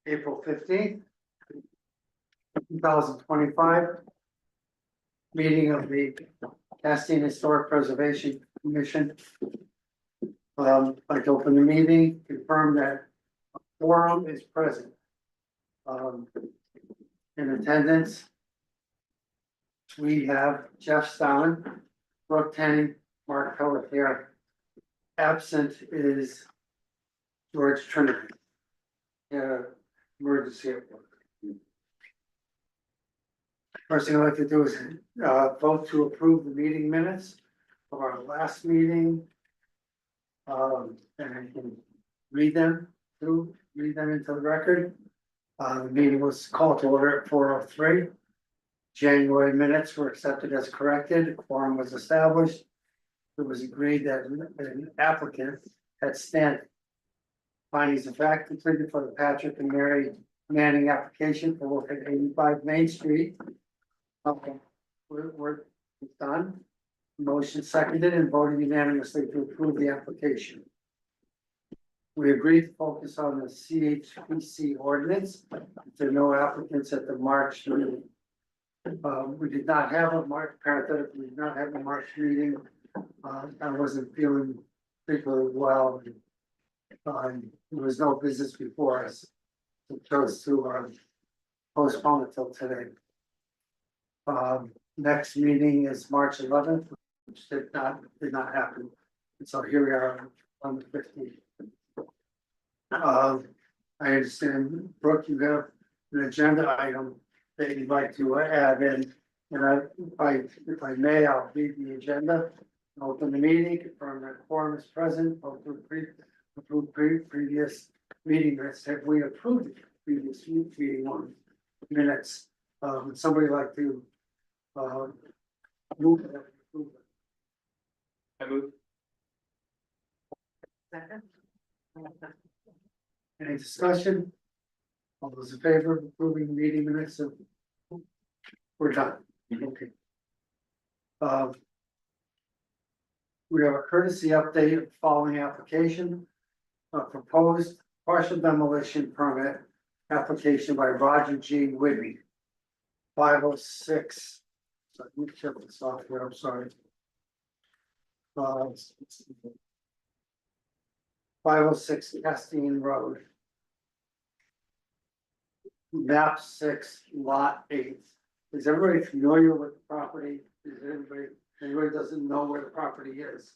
April 15th, 2025. Meeting of the Castine Historic Preservation Commission. I'd like to open the meeting, confirm that a quorum is present. In attendance, we have Jeff Stalin, Brooke Tenny, Mark Pelletier. Absent is George Trinity. Emergency at work. First thing I'd like to do is vote to approve the meeting minutes of our last meeting. And I can read them into the record. The meeting was called to order at 4:03. January minutes were accepted as corrected. A quorum was established. It was agreed that an applicant had standing. Findings of fact completed for the Patrick and Mary Manning application for work at 85 Main Street. Okay, we're done. Motion seconded and voted unanimously to approve the application. We agreed to focus on the CHCP ordinance. There are no applicants at the March meeting. We did not have a parenthetically, we did not have a March meeting. I wasn't feeling particularly well. There was no business before us. We chose to postpone it till today. Next meeting is March 11th, which did not happen. And so here we are on the 15th. I understand, Brooke, you have an agenda item that you'd like to add in. And if I may, I'll read the agenda. Open the meeting, confirm that quorum is present, approve previous meeting minutes. Have we approved the previous meeting on minutes? Would somebody like to move it? I move. Second. Any discussion? All those in favor of approving meeting minutes of? We're done. Okay. We have a courtesy update of the following application. A proposed partial demolition permit application by Roger G. Whitney. 506. So let me check this off here, I'm sorry. 506 Castine Road. Map 6, lot 8. Is everybody familiar with the property? Is anybody doesn't know where the property is?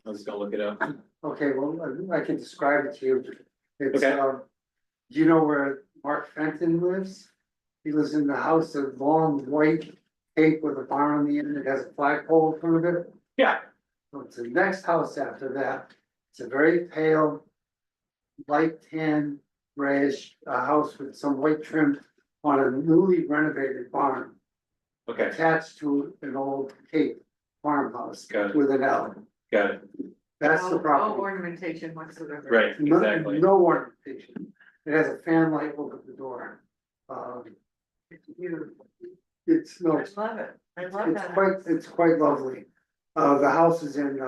I was gonna look it up. Okay, well, I can describe it to you. It's, Okay. Do you know where Mark Fenton lives? He lives in the house, a long white cape with a barn on the end. It has a flagpole in front of it. Yeah. So it's the next house after that. It's a very pale, light tan, grayish house with some white trim on a newly renovated barn Okay, attached to an old cape farmhouse Got it. with an L. got it. That's the No property. ornamentation whatsoever. Right, No- exactly. No ornamentation. It has a fan light over the door. It's beautiful. It's no, I love it. I love that. it's quite lovely. The house is in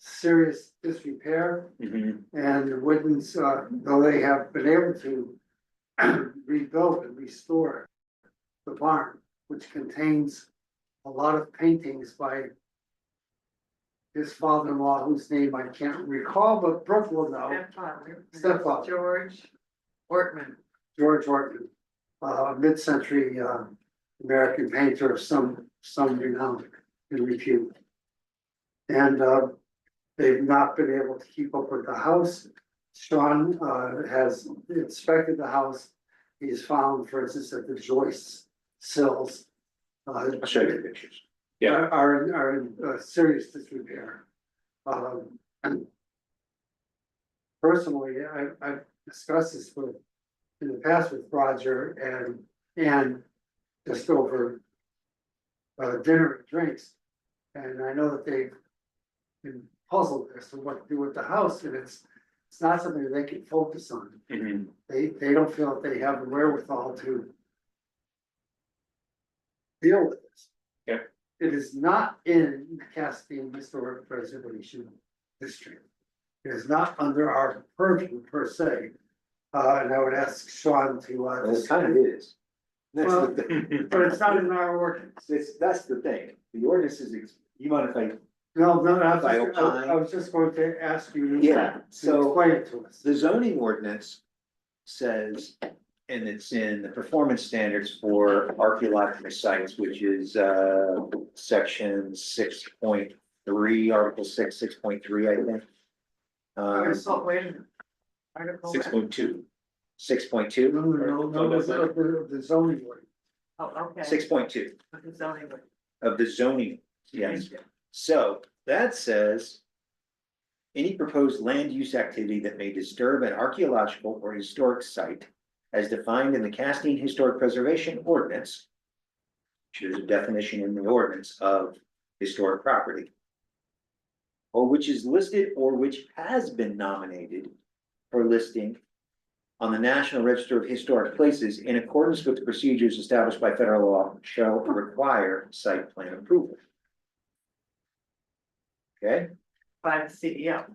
serious disrepair, Mhm. and the Woodlands, though they have been able to rebuild and restore the barn, which contains a lot of paintings by his father-in-law, whose name I can't recall, but Brooke will know. Stepfather. George Ortman. George Ortman, mid-century American painter of some renown and repute. And they've not been able to keep up with the house. Sean has inspected the house. He's found, for instance, that the joists, sills. I'll show you the pictures. Yeah. Are in serious disrepair. And personally, I've discussed this in the past with Roger and just over dinner and drinks. And I know that they've been puzzled as to what to do with the house, and it's not something that they can focus on. Mhm. They don't feel that they have the wherewithal to deal with this. Yeah. It is not in the Castine Historic Preservation District. It is not under our purview per se. And I would ask Sean to, And it kind of is. That's the thing. but it's not in our ordinance. That's the thing. The ordinance is, you mind if I, No, By I was just going to ask you. Yeah, To so- explain it to us. the zoning ordinance says, and it's in the performance standards for archaeological sites, which is, section 6.3, article 6.3, I think. Wait a minute. Article. 6.2. 6.2, No, the zoning word. Oh, okay. 6.2 With the zoning board. of the zoning, yes. So that says. Any proposed land use activity that may disturb an archaeological or historic site as defined in the Castine Historic Preservation Ordinance. Which is a definition in the ordinance of historic property. Or which is listed or which has been nominated for listing on the National Register of Historic Places in accordance with the procedures established by federal law shall require site plan approval. Okay? By the CEO.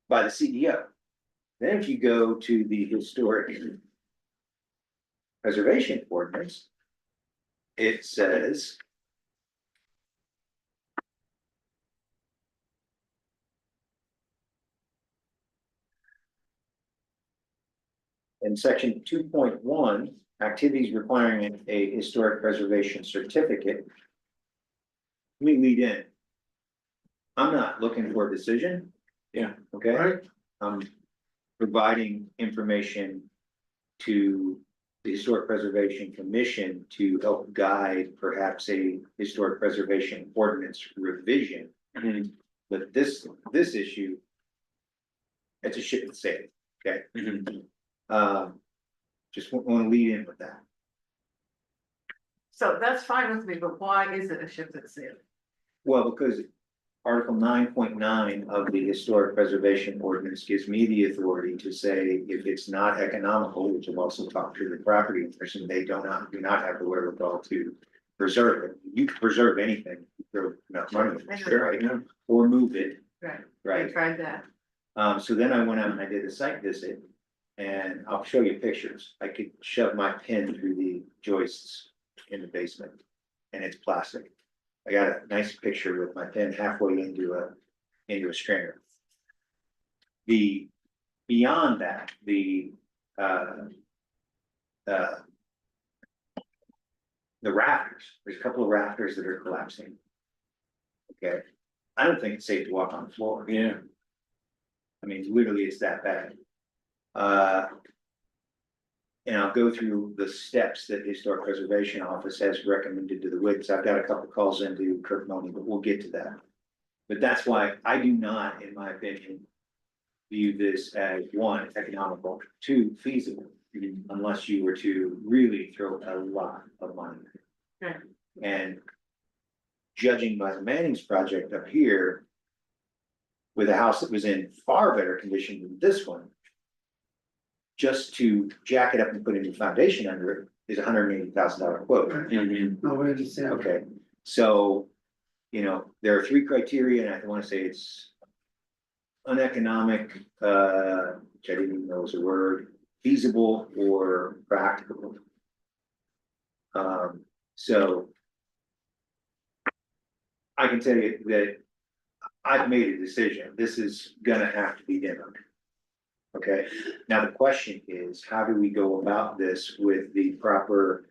By the CEO. Then if you go to the historic preservation ordinance, it says. In section 2.1, activities requiring a historic preservation certificate. Let me lead in. I'm not looking for a decision. Yeah. Okay. Right? I'm providing information to the Historic Preservation Commission to help guide perhaps a historic preservation ordinance revision. Mhm. But this issue, it's a ship at sea, okay? Just want to lead in with that. So that's fine with me, but why is it a ship at sea? Well, because Article 9.9 of the Historic Preservation Ordinance gives me the authority to say if it's not economical, which I've also talked to the property owners, and they do not have the wherewithal to preserve it. You can preserve anything, you throw enough money, in it, Sure. right? Or move it, Right. right? I tried that. So then I went out and I did a site visit. And I'll show you pictures. I could shove my pin through the joists in the basement. And it's plastic. I got a nice picture with my pin halfway into a stringer. Beyond that, the rafters, there's a couple of rafters that are collapsing. Okay, I don't think it's safe to walk on the floor. Yeah. I mean, literally, it's that bad. And I'll go through the steps that the Historic Preservation Office has recommended to the witness. I've got a couple calls into Kirk Money, but we'll get to that. But that's why I do not, in my opinion, view this as one, economical, two, feasible, unless you were to really throw a lot of money. Right. And judging by the Manning's project up here, with a house that was in far better condition than this one, just to jack it up and put a new foundation under it is $180,000 quote. No, we understand. Okay, so, there are three criteria, and I want to say it's uneconomic, which I didn't even know was a word, feasible or practicable. So I can tell you that I've made a decision. This is gonna have to be demoed. Okay, now the question is, how do we go about this with the proper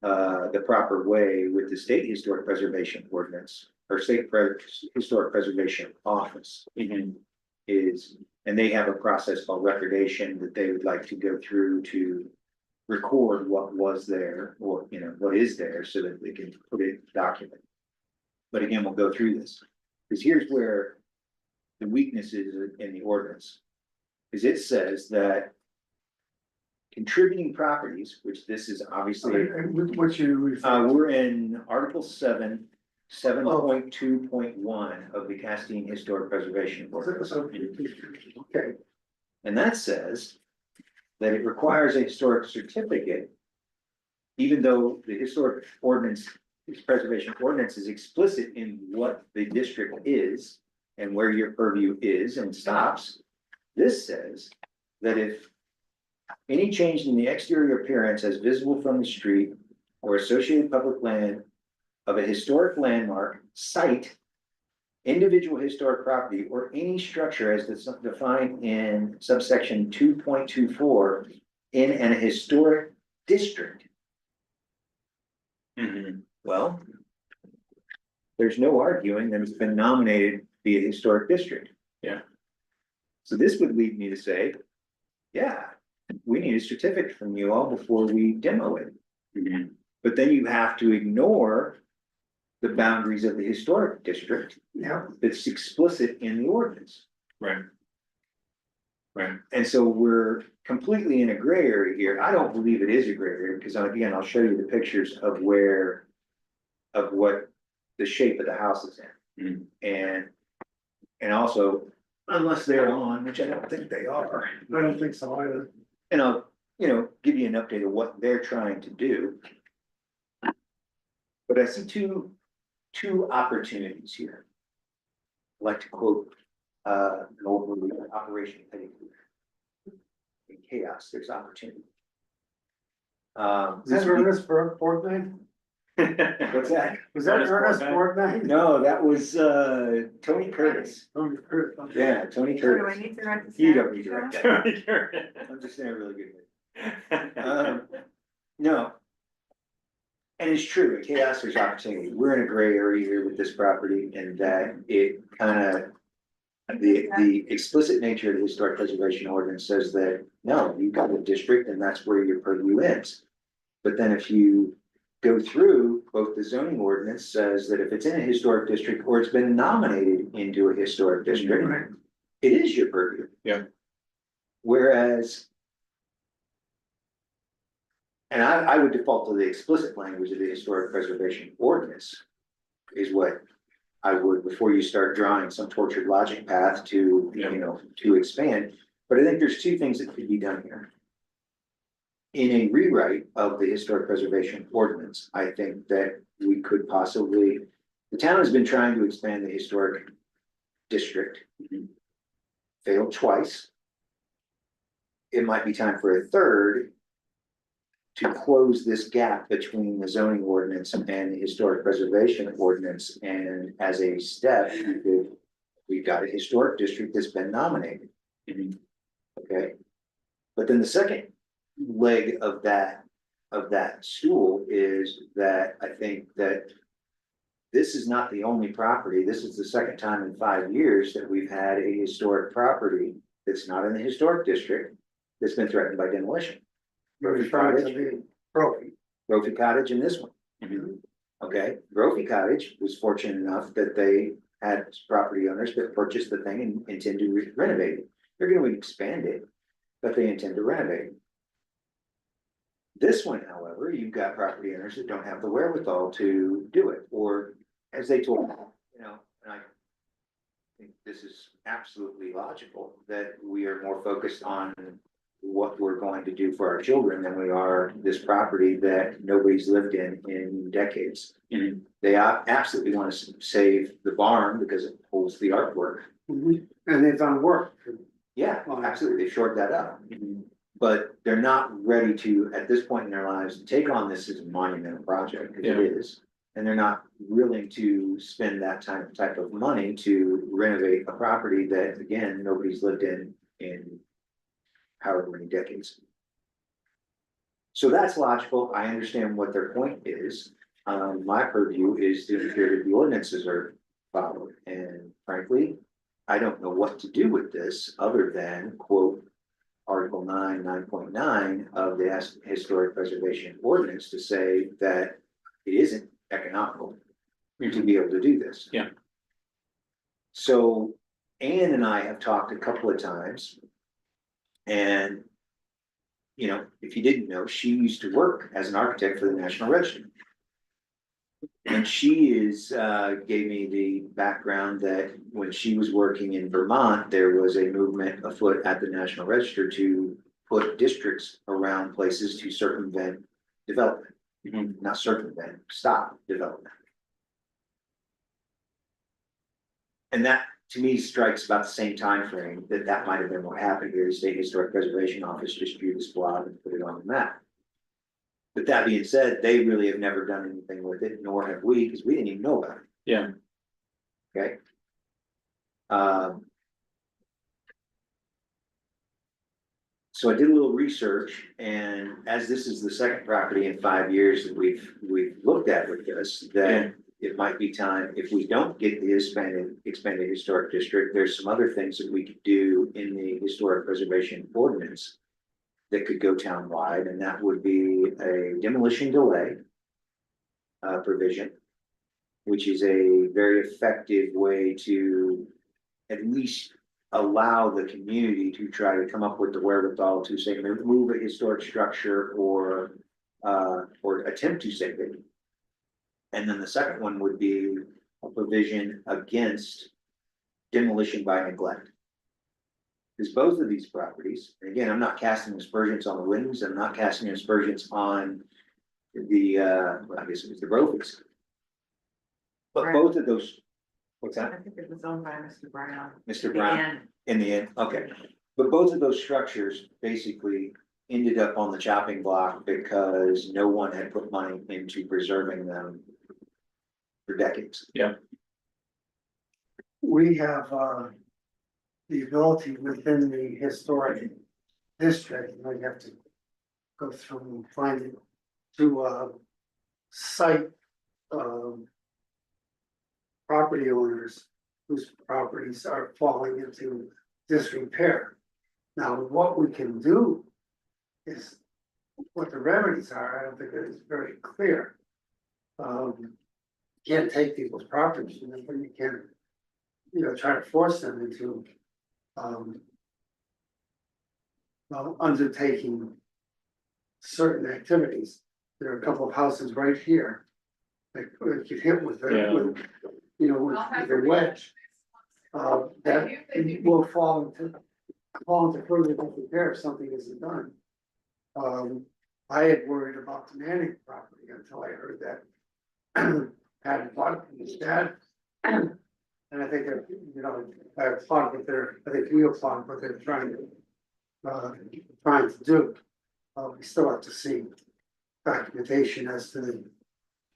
way with the state historic preservation ordinance or historic preservation office? And they have a process called recordation that they would like to go through to record what was there or, what is there so that they can put it in document. But again, we'll go through this, because here's where the weakness is in the ordinance. Is it says that contributing properties, which this is obviously, What you refer to? we're in Article 7.2.1 of the Castine Historic Preservation Ordinance. Okay, And that says that it requires a historic certificate, even though the historic ordinance, preservation ordinance is explicit in what the district is and where your purview is and stops. This says that if any change in the exterior appearance as visible from the street or associated public land of a historic landmark, site, individual historic property, or any structure as defined in subsection 2.24 in an historic district. Well, there's no arguing that it's been nominated to be a historic district. Yeah. So this would lead me to say, yeah, we need a certificate from you all before we demo it. But then you have to ignore the boundaries of the historic district Yeah, that's explicit in the ordinance. Right. Right. And so we're completely in a gray area here. I don't believe it is a gray area, because again, I'll show you the pictures of what the shape of the house is in. And also, unless they're on, which I don't think they are, I don't think so either. and I'll, give you an update of what they're trying to do. But I see two opportunities here. I'd like to quote an old movie, Operation Petticoat. In chaos, there's opportunity. Is that Ernest Borgnine? What's that? Was that Ernest Ernest Borgnine? Borgnine? No, that was Tony Curtis. Oh, Kurt, okay. Yeah, Tony So do I Curtis. need to write this You down? don't need to write that. I'm just in a really good mood. No. And it's true, in chaos, there's opportunity. We're in a gray area here with this property, and that it kind of, the explicit nature of the historic preservation ordinance says that, no, you've got a district and that's where your purview is. But then if you go through, both the zoning ordinance says that if it's in a historic district or it's been nominated into a historic district, it is your purview. Yeah. Whereas, and I would default to the explicit language of the historic preservation ordinance is what I would, before you start drawing some tortured logic path to, to expand. But I think there's two things that could be done here. In a rewrite of the historic preservation ordinance, I think that we could possibly, the town has been trying to expand the historic district. Failed twice. It might be time for a third to close this gap between the zoning ordinance and the historic preservation ordinance. And as a step, we've got a historic district that's been nominated. Okay. But then the second leg of that stool is that I think that this is not the only property. This is the second time in 5 years that we've had a historic property that's not in the historic district that's been threatened by demolition. Brophy Cottage. Brophy Cottage and this one. Okay, Brophy Cottage was fortunate enough that they had property owners that purchased the thing and intend to renovate it. They're going to expand it, but they intend to renovate it. This one, however, you've got property owners that don't have the wherewithal to do it, or as they told me, and I think this is absolutely logical, that we are more focused on what we're going to do for our children than we are this property that nobody's lived in decades. They absolutely want to save the barn because it holds the artwork. And they've done work. Yeah, absolutely, they shored that up. But they're not ready to, at this point in their lives, take on this as a monumental project, because it is. And they're not willing to spend that type of money to renovate a property that, again, nobody's lived in however many decades. So that's logical. I understand what their point is. My purview is to ensure that the ordinances are followed. And frankly, I don't know what to do with this other than quote Article 9.9 of the Historic Preservation Ordinance to say that it isn't economical to be able to do this. Yeah. So Ann and I have talked a couple of times. And, if you didn't know, she used to work as an architect for the National Register. And she gave me the background that when she was working in Vermont, there was a movement afoot at the National Register to put districts around places to circumvent development. Not circumvent, stop development. And that to me strikes about the same time frame that might have been what happened here. The State Historic Preservation Office just drew this blob and put it on the map. But that being said, they really have never done anything with it, nor have we, because we didn't even know about it. Yeah. Okay. So I did a little research, and as this is the second property in 5 years that we've looked at with this, that it might be time, if we don't get the expanded historic district, there's some other things that we could do in the historic preservation ordinance that could go townwide, and that would be a demolition delay provision, which is a very effective way to at least allow the community to try to come up with the wherewithal to say move a historic structure or attempt to save it. And then the second one would be a provision against demolition by neglect. Because both of these properties, and again, I'm not casting aspersions on the Windens, I'm not casting aspersions on the I guess it was the Grofers. But Right. both of those, what's that? I think it was owned by Mr. Brown. Mr. At the Brown, end. in the end, okay. But both of those structures basically ended up on the chopping block because no one had put money into preserving them for decades. We have, the ability within the historic district, and we have to go through and find it, to, cite, property owners whose properties are falling into disrepair. Now, what we can do is, what the remedies are, I don't think it is very clear. You can't take people's properties, but you can, try to force them into, undertaking certain activities. There are a couple of houses right here that get hit with Yeah. with a wedge. That will fall into further disrepair if something isn't done. I had worried about the Manning property until I heard that had bought it from his dad. And I think that, I applaud what I think we applaud what they're trying to do. We still have to see documentation as to the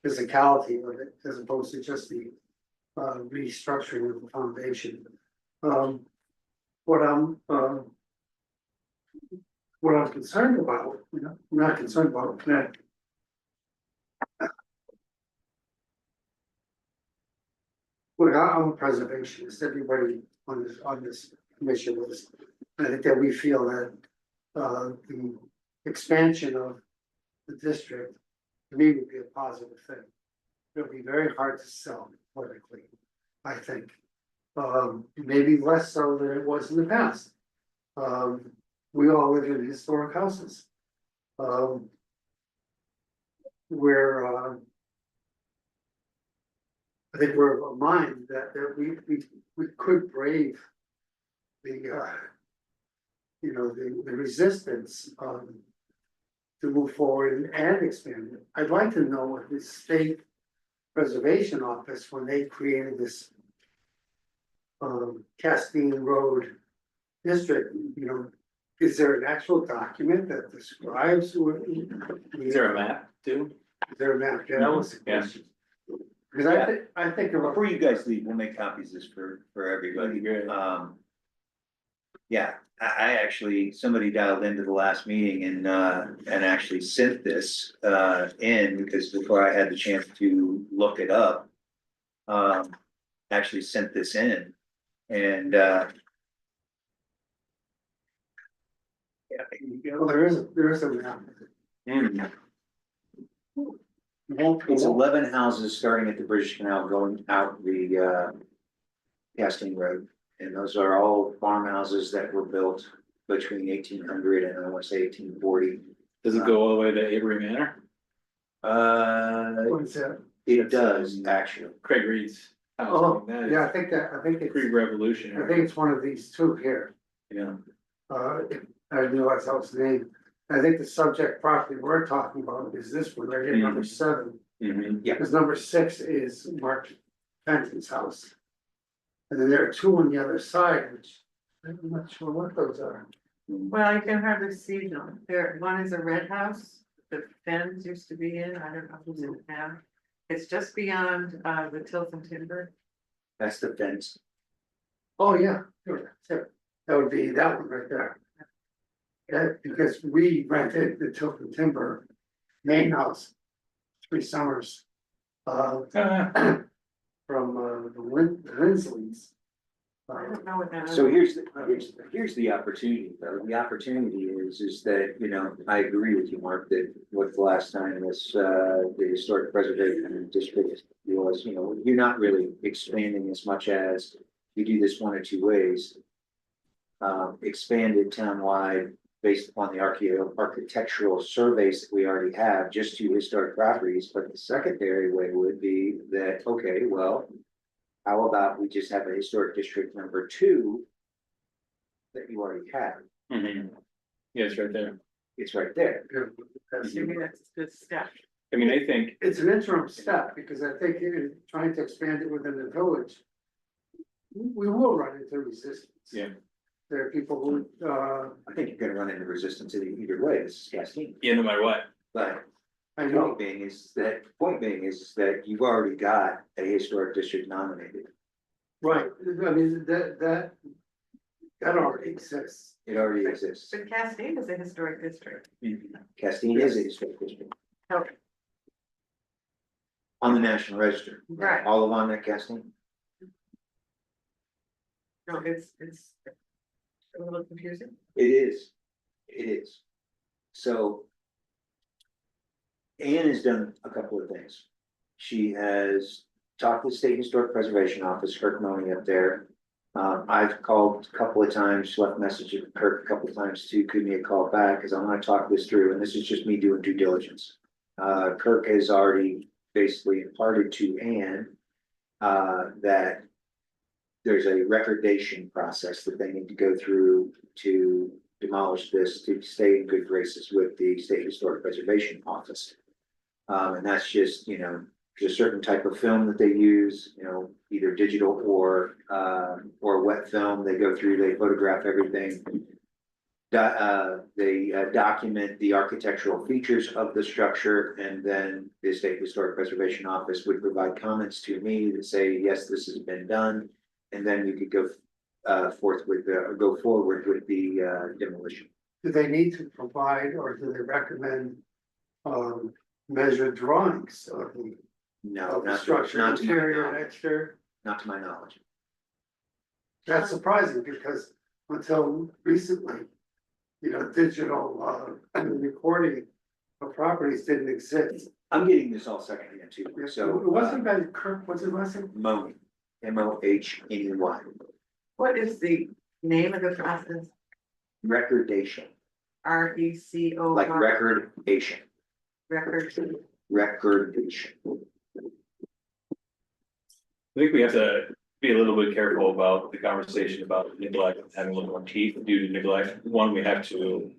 physicality of it, as opposed to just the restructuring of the foundation. What I'm concerned about, I'm not concerned about that. Look, I'm a preservationist, everybody on this commission is, I think that we feel that the expansion of the district, to me, would be a positive thing. It'll be very hard to sell politically, I think. Maybe less so than it was in the past. We all live in historic houses. Where I think we're of a mind that we could brave the the resistance to move forward and expand it. I'd like to know what the state preservation office, when they created this Castine Road district, is there an actual document that describes what? Is there a map too? Is there a map? Yeah, that was the Yeah. question. Because I think of Before you guys leave, we'll make copies of this for everybody. That'd be great. Yeah, I actually, somebody dialed into the last meeting and actually sent this in, because before I had the chance to look it up. Actually sent this in, and yeah, there you go. well, there is a map. It's 11 houses starting at the British Canal going out the Castine Road. And those are all farmhouses that were built between 1800 and I want to say 1840. Does it go all the way to Avery Manor? What is that? It does actually. Craig Reed's house. Oh, That yeah, is I think it's, pre-revolutionary. it's one of these two here. Yeah. I didn't realize that was the name. I think the subject property we're talking about is this one right here, number 7. Mhm. Yeah. Because number 6 is Mark Fenton's house. And then there are two on the other side, which I'm not sure what those are. Well, you can hardly see them. There, one is a red house, the fence used to be in, I don't know who's in it now. It's just beyond, the Tilton Timber. That's the fence. Oh, yeah, sure, sure. That would be that one right there. Yeah, because we rented the Tilton Timber main house 3 summers. Ah, From the Linsleys. I don't know what that is. So here's the opportunity, though. The opportunity is that, you know, I agree with you, Mark, that what the last time this, the historic preservation district was, you know, you're not really expanding as much as you do this one or two ways. Expanded townwide based upon the architectural surveys that we already have, just to historic properties, but the secondary way would be that, okay, well. How about we just have a historic district number 2? That you already have, mhm. Yeah, it's right there. it's right there. Maybe that's a good step. I mean, I think, It's an interim step, because I think in trying to expand it within the village. We will run into resistance. yeah, There are people who, I think you're gonna run into resistance either way, this is Castine, yeah, no matter what. but I the know, point being is that you've already got a historic district nominated. right, I mean, that already exists. It already exists. But Castine is a historic district. Castine is a historic district Oh, on the National Register. Right. All of on that Castine, no, it's a little confusing. it is. So. Anne has done a couple of things. She has talked to the State Historic Preservation Office, Kirk Money up there. I've called a couple of times, left messages with Kirk a couple of times too, couldn't get a call back, because I want to talk this through, and this is just me doing due diligence. Kirk has already basically imparted to Anne that there's a recordation process that they need to go through to demolish this, to stay in good graces with the State Historic Preservation Office. And that's just, you know, there's a certain type of film that they use, you know, either digital or wet film. They go through, they photograph everything. They document the architectural features of the structure, and then the State Historic Preservation Office would provide comments to me that say, yes, this has been done. And then we could go forward with the demolition. Do they need to provide, or do they recommend, measured drawings of No, the not structure, not to my interior and knowledge. exterior? Not to my knowledge. That's surprising, because until recently, you know, digital, recording of properties didn't exist. I'm getting this all secondhand too, so. It wasn't that Kirk, what's his last name? Mohney, Mohney, What is the name of the process? recordation, RECO. like recordation, Record. recordation. I think we have to be a little bit careful about the conversation about neglect, having a little more teeth due to neglect. One, we have to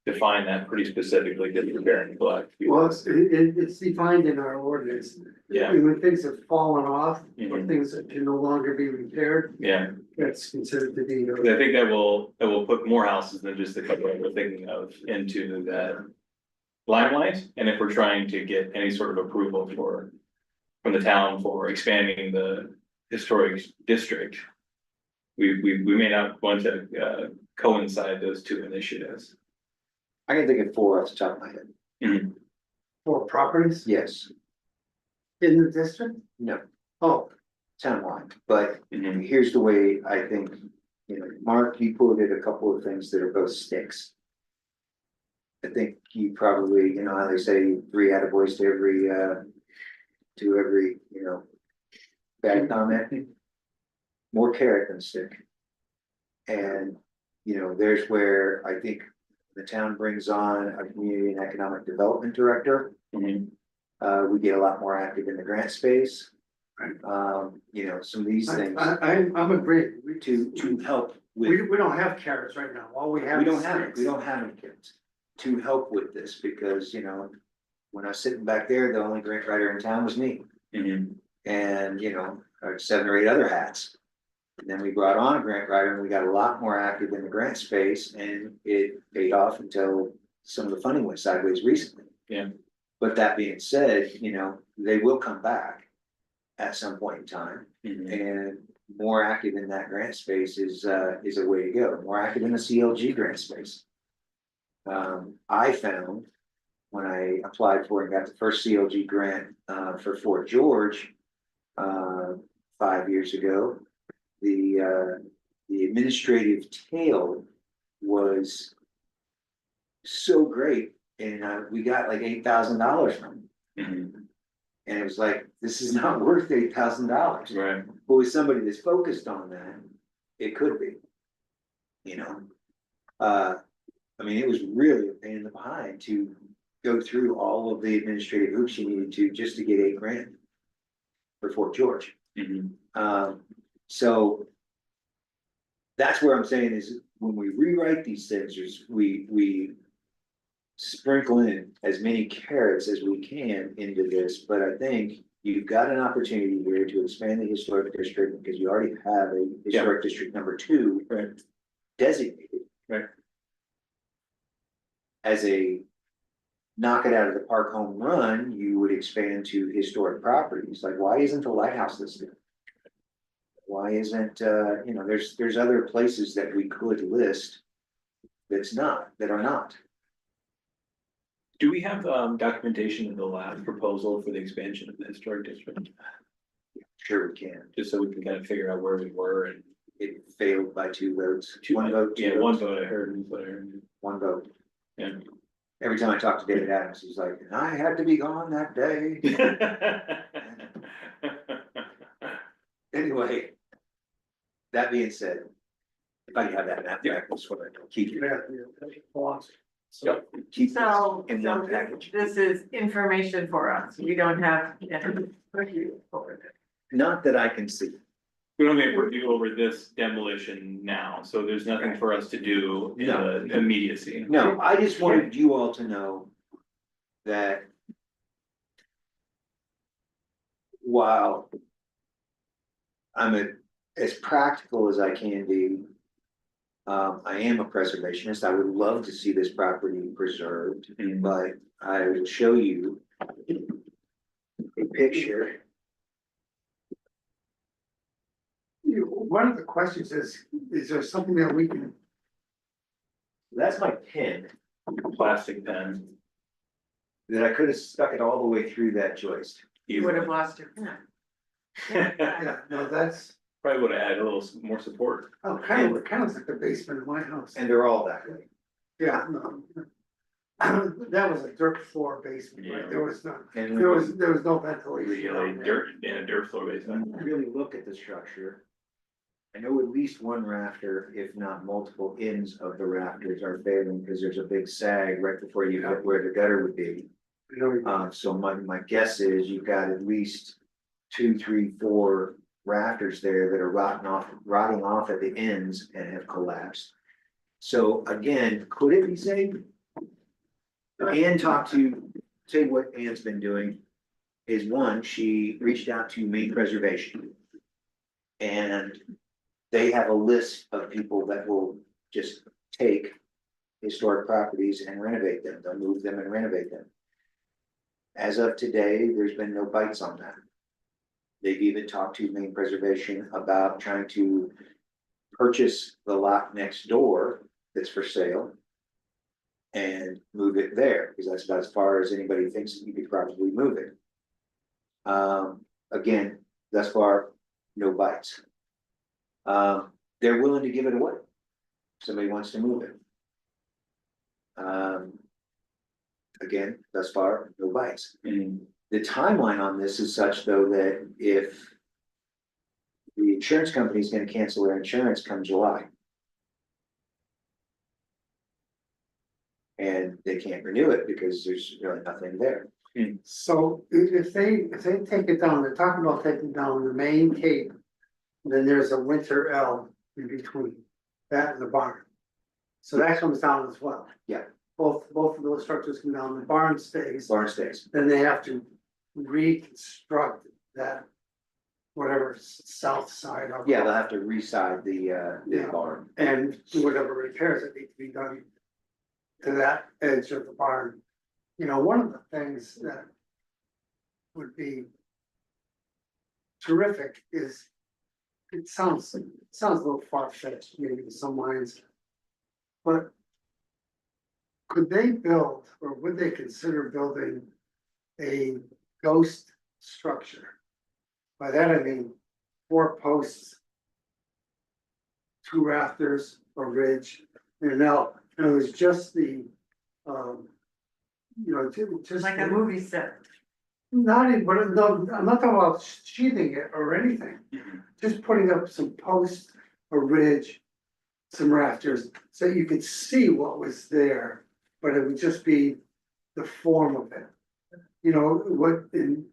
define that pretty specifically, disrepair and neglect. Well, it's defined in our ordinance. Yeah. When things have fallen off, or Mhm. things that can no longer be repaired, Yeah, that's considered to be. 'cause I think that will put more houses than just the couple that we're thinking of into that limelight. And if we're trying to get any sort of approval from the town for expanding the historic district, we may not want to coincide those two initiatives. I can think of 4 off the top of my head. Mhm. For properties Yes, in the district? no, Oh, townwide, but Mhm. here's the way I think, you know, Mark, you quoted a couple of things that are both sticks. I think you probably, you know, how they say 3 attaboys to every, you know, bad comment. More carrot than stick. And, you know, there's where I think the town brings on a community and economic development director. Mhm. We get a lot more active in the grant space. Right. You know, some of these things I'm agreeing. to help We with, don't have carrots right now. All we have. we is don't have it, sticks. we don't have any kids. To help with this, because, you know, when I was sitting back there, the only grant writer in town was me. Mhm. And, you know, 7 or 8 other hats. And then we brought on a grant writer and we got a lot more active in the grant space and it paid off until some of the funding went sideways recently. Yeah. But that being said, you know, they will come back at some point in time. Mhm. And more active in that grant space is a way to go, more active in the CLG grant space. I found when I applied for and got the first CLG grant, for Fort George, 5 years ago, the administrative tail was so great, and, we got like $8,000 from it. Mhm. And it was like, this is not worth $8,000. Right, But with somebody that's focused on that, it could be. You know, I mean, it was really a pain in the behind to go through all of the administrative hoops you needed to just to get a grant for Fort George. Mhm. So that's where I'm saying is when we rewrite these things, we sprinkle in as many carrots as we can into this, but I think you've got an opportunity here to expand the historic district because you already have a historic district number 2 right, designated. right. As a knock it out of the park home run, you would expand to historic properties. Like, why isn't the lighthouse listed? Why isn't, you know, there's other places that we could list that are not. Do we have documentation of the last proposal for the expansion of the historic district? Sure we can. Just so we can kind of figure out where we were and. It failed by 2 votes. One vote, 2 Yeah, one votes. vote I heard, but I heard. One vote. Yeah. Every time I talk to David Adams, he's like, and I had to be gone that day. Anyway. That being said. If I can have that map back, that's what I keep it. Yep. Keep So, in one package. this is information for us, we don't have any review over it. Not that I can see. We don't have a review over this demolition now, so there's nothing for us to do in No. the immediacy. No, I just wanted you all to know that while I'm as practical as I can be, I am a preservationist. I would love to see this property preserved, Mhm. but I will show you a picture. One of the questions is there something that we can, That's my pen Plastic pen. that I could have stuck it all the way through that joist. You would have lost your pen. yeah, no, that's, Probably would have added a little more support. oh, kind of like the basement of my house. And they're all that way. Yeah, no. That was a dirt floor basement, right? There was no, And there when was no ventilation. Really down there. dirt, in a dirt floor you basement. really look at the structure, I know at least one rafter, if not multiple ends of the rafters are failing because there's a big sag right before you hit where the gutter would be. You know, So my guess is you've got at least 2, 3, 4 rafters there that are rotting off at the ends and have collapsed. So again, could it be saved? Ann say what Ann's been doing is one, she reached out to Maine Preservation. And they have a list of people that will just take historic properties and renovate them. They'll move them and renovate them. As of today, there's been no bites on that. They've even talked to Maine Preservation about trying to purchase the lot next door that's for sale and move it there, because that's about as far as anybody thinks that you could probably move it. Again, thus far, no bites. They're willing to give it away. Somebody wants to move it. Again, thus far, no bites. Mhm. The timeline on this is such though that if the insurance company is gonna cancel their insurance come July. And they can't renew it because there's really nothing there. so if they take it down, they're talking about taking down the main cape. Then there's a winter L in between, that and the barn. So that comes down as well. Yeah. Both of those structures come down, the barn stays, Barn stays. then they have to reconstruct that whatever south side of. Yeah, they'll have to reside the Yeah. barn. And do whatever repairs that need to be done to that edge of the barn. You know, one of the things that would be terrific is, it sounds a little far-fetched, maybe to some minds. But could they build, or would they consider building a ghost structure? By that I mean 4 posts, 2 rafters, a ridge, and now, and it was just the, you know, just. Like a movie set. Not even, but no, I'm not talking about sheathing it or anything, just putting up some posts, a ridge. Some rafters, so you could see what was there, but it would just be the form of it. You know, what in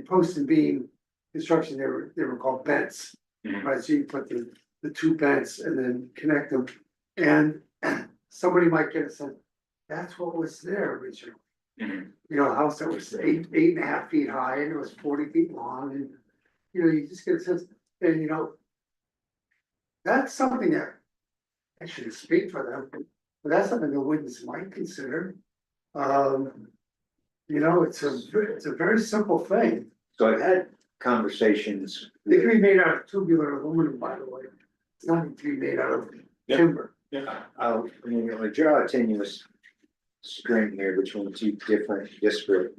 post and beam construction, they were called bents. Right, so you put the 2 bents and then connect them, and somebody might get a sense, that's what was there originally. You know, a house that was 8.5 feet high and it was 40 feet long, and you know, you just get a sense, and you know, that's something that I shouldn't speak for them, but that's something the Woods might consider. You know, it's a very simple thing. So I've had conversations. It can be made out of tubular aluminum, by the way. It's not to be made out of Yeah. timber. I'm gonna draw a tenuous string here between 2 different disparate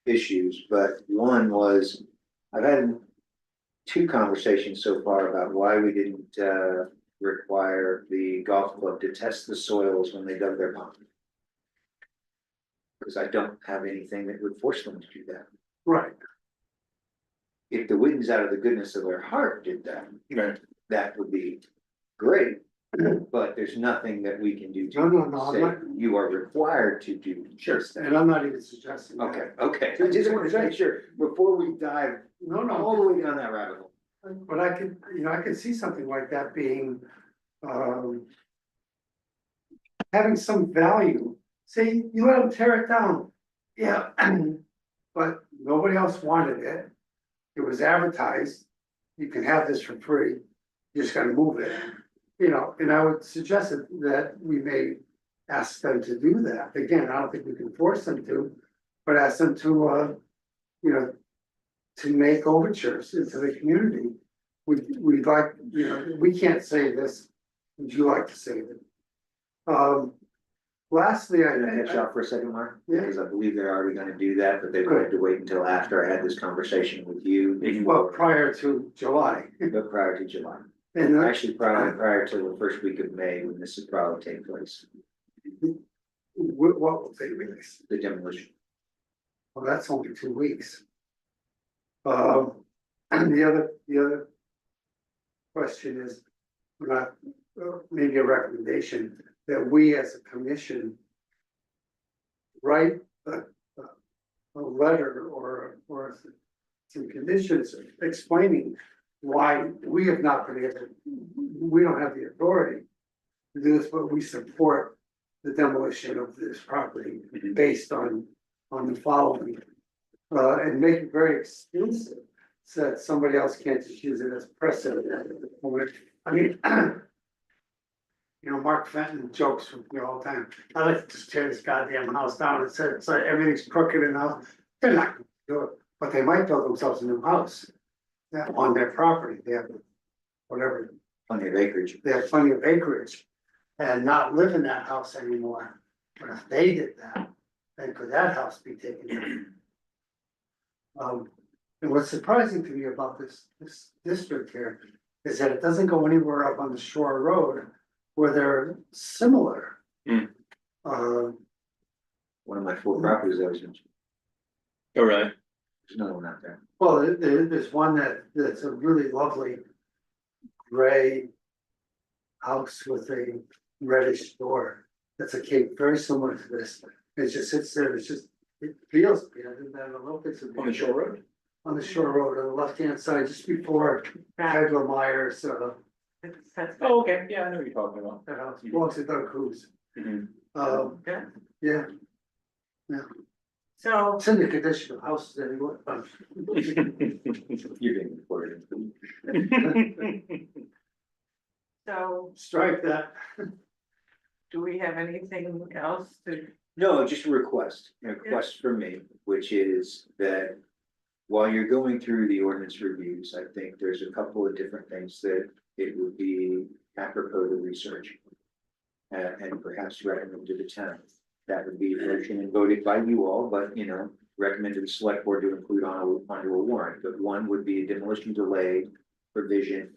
issues, but one was, I've had 2 conversations so far about why we didn't require the golf club to test the soils when they dug their pond. Because I don't have anything that would force them to do that. Right. If the Woods out of the goodness of their heart did that, Right. that would be great. But there's nothing that we can do No, to I'm say not, you are required to do this. and I'm not even suggesting that. Okay, I just wanted to make sure before we dive No, all the way down that rabbit hole. but I could, you know, I could see something like that being, having some value. Say, you let them tear it down, yeah, but nobody else wanted it. It was advertised, you can have this for free, you just gotta move it. You know, and I would suggest that we may ask them to do that. Again, I don't think we can force them to, but ask them to, you know, to make overtures into the community. We'd like, you know, we can't say this, would you like to say it? Lastly, Can I catch up for a second, Mark? Yeah. Because I believe they're already gonna do that, but they wanted to wait until after I had this conversation with you. well, prior to July, But prior to July, and actually prior to the first week of May, when this would probably take place, what will they release? the demolition. Well, that's only 2 weeks. And the other question is, not, maybe a recommendation that we as a commission write a letter or some conditions explaining why we have not been able, we don't have the authority to do this, but we support the demolition of this property based on the following. And make it very exclusive, so that somebody else can't just use it as precedent. I mean, you know, Mark Fenton jokes from me all the time, I like to just tear this goddamn house down and say, it's like everything's crooked enough. They're not gonna do it, but they might build themselves a new house. That on their property, they have whatever, Plenty of acreage. they have plenty of acreage. And not live in that house anymore, but if they did that, then could that house be taken down? And what's surprising to me about this district here is that it doesn't go anywhere up on the Shore Road where they're similar. Hmm. One of my 4 properties I was mentioning, Oh, really? there's another one out there. Well, there's one that's a really lovely gray house with a reddish door. That's a cape, very similar to this. It just sits there, it feels, you know, that a little bit. On the Shore Road? On the Shore Road, on the left-hand side, just before Pedro Myers, Oh, okay, yeah, I know what you're talking about. that house, belongs to Doug Cruz. Mhm. Yeah, yeah. So, It's in the condition of houses anyway. You're being recorded. so Strike that. do we have anything else to, No, just a request from me, which is that while you're going through the ordinance reviews, I think there's a couple of different things that it would be apropos to research. And perhaps recommend to the town. That would be a motion and voted by you all, but you know, recommend to the select board to include onto a warrant, but one would be a demolition delay provision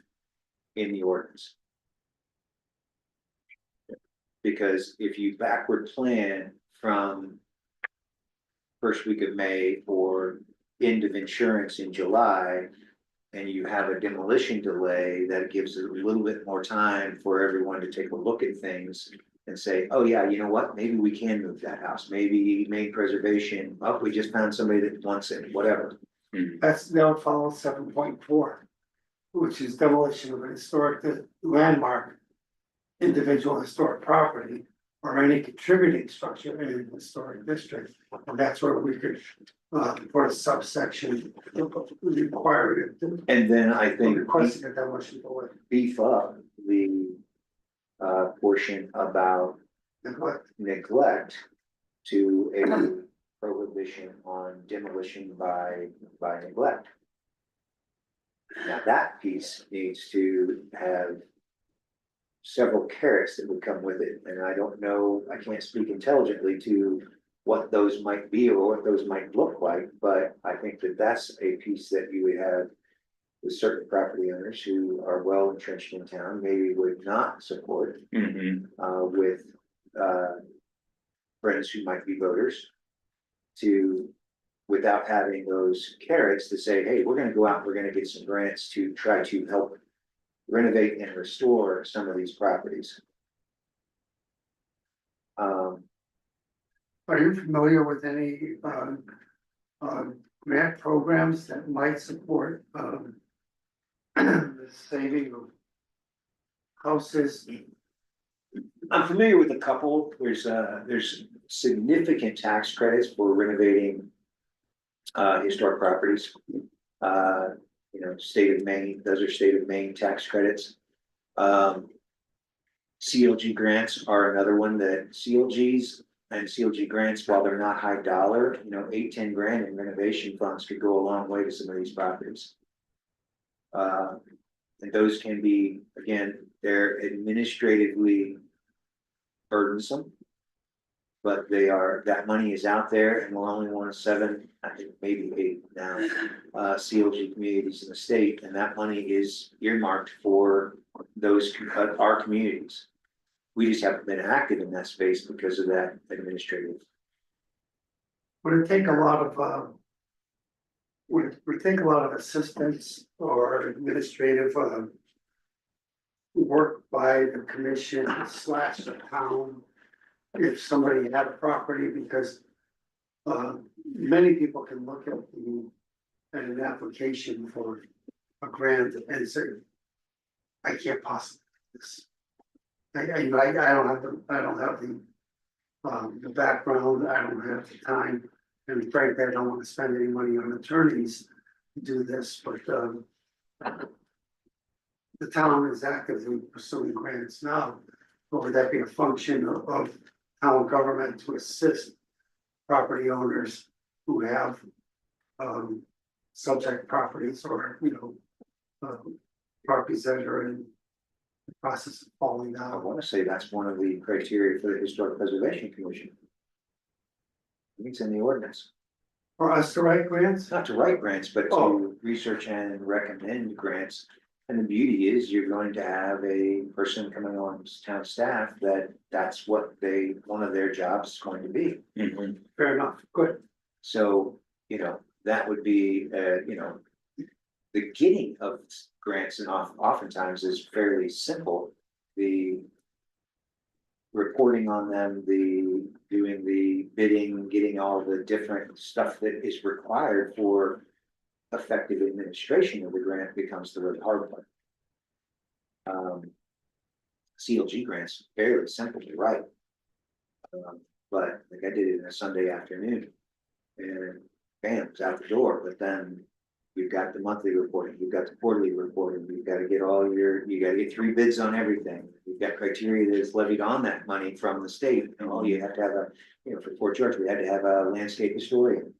in the ordinance. Because if you backward plan from first week of May or end of insurance in July, and you have a demolition delay, that gives it a little bit more time for everyone to take a look at things and say, oh yeah, you know what, maybe we can move that house, maybe make preservation, oh, we just found somebody that wants it, whatever. That's now follow 7.4, which is demolition of an historic landmark, individual historic property, or any contributing structure in an historic district. And that's where we could, for a subsection, require it. And then I think Requesting a demolition delay. beef up the portion about neglect to a prohibition on demolition by neglect. Now, that piece needs to have several carrots that would come with it, and I don't know, I can't speak intelligently to what those might be or what those might look like, but I think that that's a piece that you would have with certain property owners who are well entrenched in town, maybe would not support, with friends who might be voters, to, without having those carrots to say, hey, we're gonna go out, we're gonna get some grants to try to help renovate and restore some of these properties. Are you familiar with any grant programs that might support the saving of houses? I'm familiar with a couple, there's significant tax credits for renovating historic properties. You know, state of Maine, those are state of Maine tax credits. CLG grants are another one that CLGs and CLG grants, while they're not high dollar, you know, 8-10 grand in renovation funds could go a long way to some of these properties. And those can be, again, they're administratively burdensome. But they are, that money is out there, and we're only one of 7, I think maybe 8 now, CLG communities in the state, and that money is earmarked for those, our communities. We just haven't been active in that space because of that administrative. Would it take a lot of would it take a lot of assistance or administrative work by the commission / the town if somebody had a property? Because many people can look at an application for a grant and say, I can't possibly do this. I don't have the background, I don't have the time, and frankly, I don't want to spend any money on attorneys to do this, but the town is actively pursuing grants now. Or would that be a function of town government to assist property owners who have subject properties or, you know, properties that are in the process of falling I down? want to say that's one of the criteria for the Historic Preservation Commission. It's in the ordinance, For us to write grants? not to write grants, but Oh. to research and recommend grants. And the beauty is you're going to have a person coming on town staff that's what one of their jobs is going to be. Fair enough, good. So, you know, that would be, you know, the getting of grants and oftentimes is fairly simple. The reporting on them, doing the bidding, getting all the different stuff that is required for effective administration of the grant becomes the really hard part. CLG grants, fairly simple to write. But like I did it in a Sunday afternoon. And bam, it's out the door, but then. You've got the monthly reporting, you've got the quarterly reporting, you've gotta get you gotta get 3 bids on everything. You've got criteria that's levied on that money from the state, and all you have to have for Fort George, we had to have a landscape historian.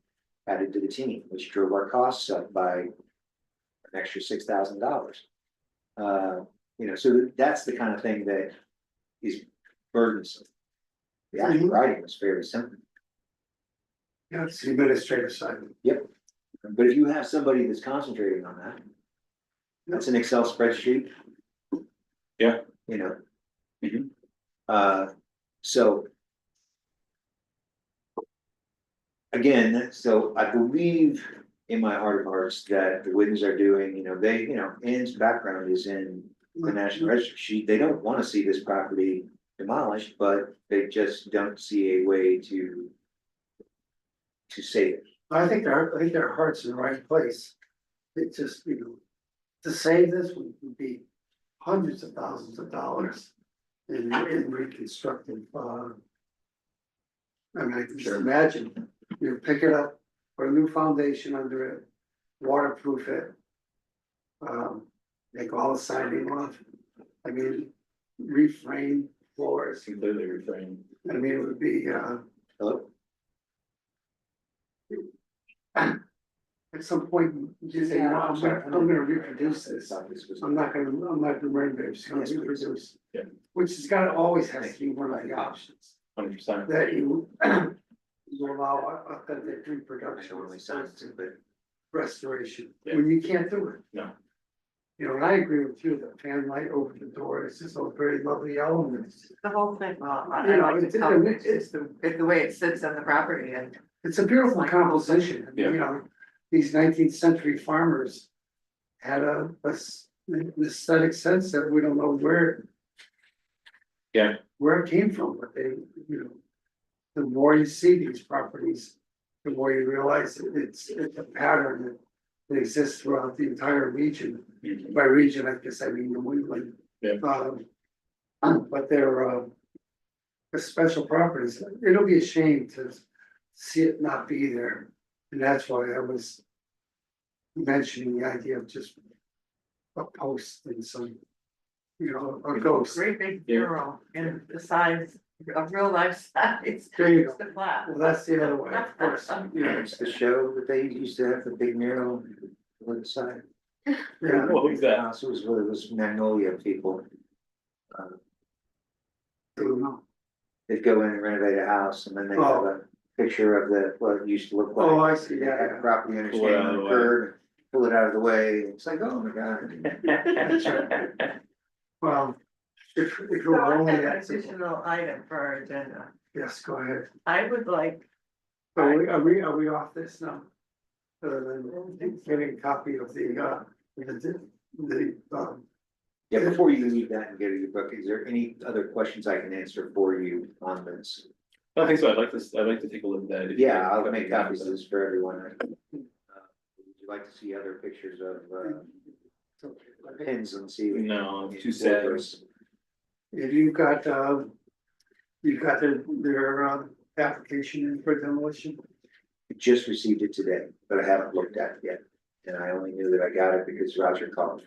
Added to the team, which drove our costs up by an extra $6,000. So that's the kind of thing that is burdensome. The actual writing was fairly simple. Yeah, it's the administrative side. Yep. But if you have somebody that's concentrating on that, that's an Excel spreadsheet. Yeah. Mhm. So. Again, so I believe in my heart of hearts that the Wiggins are doing, Ann's background is in the National Register. They don't want to see this property demolished, but they just don't see a way to save it. I think their heart's in the right place. It just, to save this would be hundreds of thousands of dollars in reconstructing, I mean, I can just imagine, pick it up, put a new foundation under it, waterproof it. Make all the siding off, I mean, reframe floors, Completely reframed. I mean, it would be, Hello? at some point, you say, I'm gonna reproduce this. I'm not gonna remember, it's gonna reproduce. Yeah. Which has got, always has to be one of the options, 100%. that you allow authentic reproduction as opposed to restoration, Yeah. when you can't do it. No. And I agree with you, the fan light over the door is just a very lovely element. The whole thing, well, I You know, like it's- to tell, it's- it's the way it sits on the property and. It's a beautiful Like- composition, Yeah. These 19th century farmers had an aesthetic sense that we don't know where. Yeah. Where it came from, but they, the more you see these properties, the more you realize it's a pattern that exists throughout the entire region. By region, I guess I mean New England. Yeah. But they're special properties. It'll be a shame to see it not be there. And that's why I was mentioning the idea of just a post and some, a ghost. Great big Yeah. mural in the size, of real life size. There you It's go. the flat. Well, that's the other way, of course. It's the show that they used to have the big mural on the side. Yeah, What was that? It was Magnolia people. I don't know. They'd go in and renovate a house and then they have a picture of what it used to look like. Oh, I see, They have yeah. property understanding the curb, pull it out of the way. It's like, oh my God. Well, if So you're I only have an that, additional item for our agenda. yes, go ahead. I would like, Are we off this now? Other than getting a copy of the Yeah, before you leave that and go to your book, is there any other questions I can answer for you on this? I don't think so. I'd like to take a look at that. Yeah, I'll make copies of this for everyone. Would you like to see other pictures of pins and see? No, too sad. If you've got their application in for demolition, Just received it today, but I haven't looked at it yet. And I only knew that I got it because Roger called.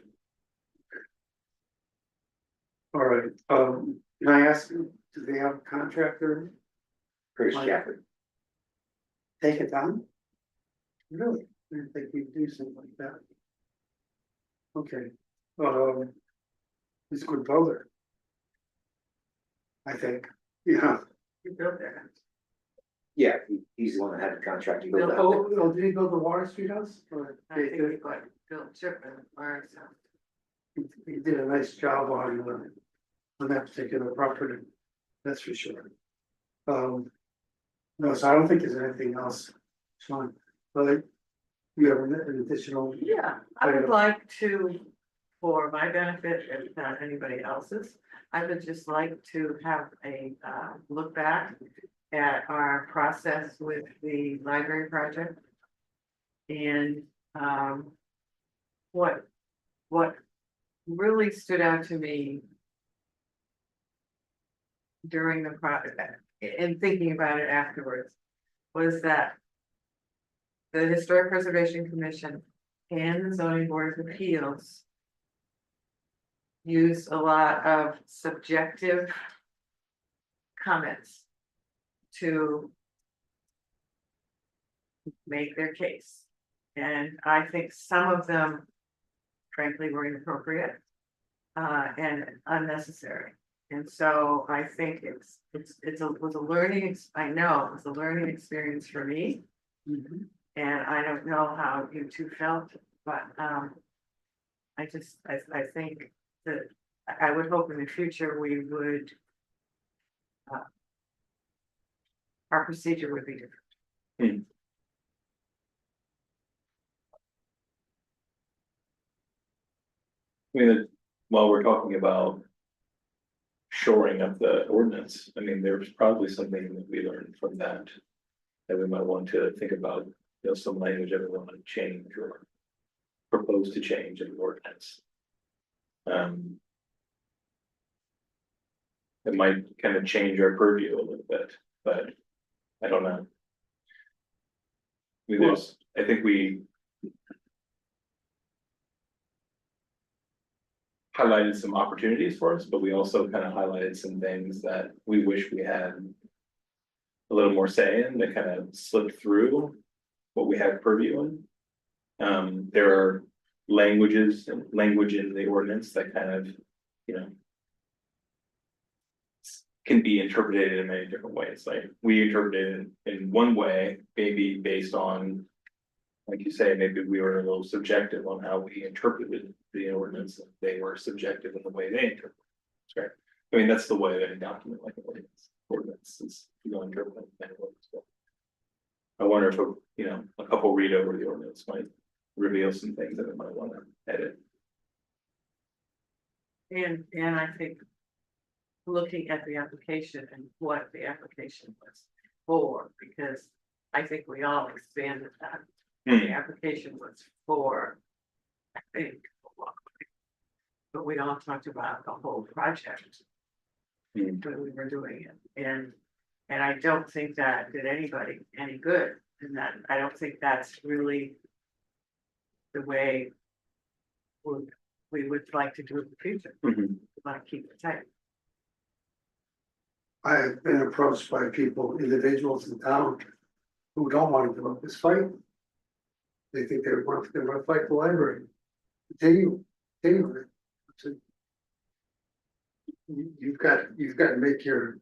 all right, can I ask, do they have a contractor Chris Like- Shepherd. take it down? Really? I didn't think we'd do something like that. Okay, he's a good builder. I think, yeah. you built there. Yeah, he's the one that had the contract to build out there. Oh, did he build the Water Street house? Or I think you got built chip and or something. he did a nice job on that particular property, that's for sure. No, so I don't think there's anything else, Sean, but you have an additional, Yeah, I would like to, for my benefit, if not anybody else's, I would just like to have a look back at our process with the library project. And what really stood out to me during the project and thinking about it afterwards was that the Historic Preservation Commission and the Zoning Board of Appeals use a lot of subjective comments to make their case. And I think some of them frankly were inappropriate and unnecessary. And so I think it was a learning, I know it was a learning experience for me. And I don't know how you two felt, but I think that I would hope in the future we would our procedure would be different. I mean, while we're talking about shoring up the ordinance, I mean, there's probably something that we learned from that. That we might want to think about, you know, some language that we want to change or propose to change in the ordinance. It might kind of change our purview a little bit, but I don't know. I think we highlighted some opportunities for us, but we also kind of highlighted some things that we wish we had a little more say in, that kind of slipped through what we have purview in. There are language in the ordinance that kind of, you know, can be interpreted in many different ways. Like we interpreted it in one way, maybe based on, like you say, maybe we were a little subjective on how we interpreted the ordinance. They were subjective in the way they interpreted it, right? I mean, that's the way that a document like an ordinance is, you know, interpreted in many ways. But I wonder if, you know, a couple read over the ordinance might reveal some things that it might want to edit. And I think looking at the application and what the application was for, because I think we all expanded that. The application was for, I think, but we all talked about the whole project when we were doing it. And I don't think that did anybody any good. And that I don't think that's really the way we would like to do it in the future. We want to keep it tight. I have been approached by people, individuals in town who don't want to give up this fight. They think they're going to fight the library. Continue with it. So you've got to make your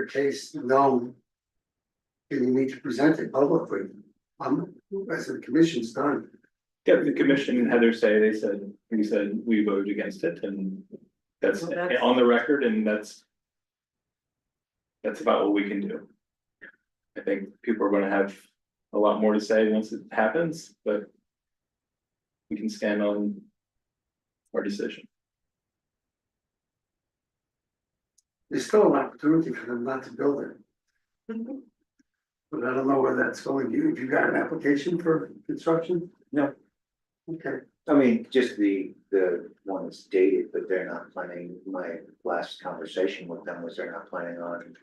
case known. And you need to present it publicly. As the commission's done. Yeah, the commission had their say, we said we voted against it, and that's on the record, and that's about what we can do. I think people are gonna have a lot more to say once it happens, but we can stand on our decision. There's still an opportunity for them not to build it. But I don't know where that's going. You got an application for construction? No. Okay. I mean, just the one that's dated, but they're not planning, my last conversation with them was they're not planning on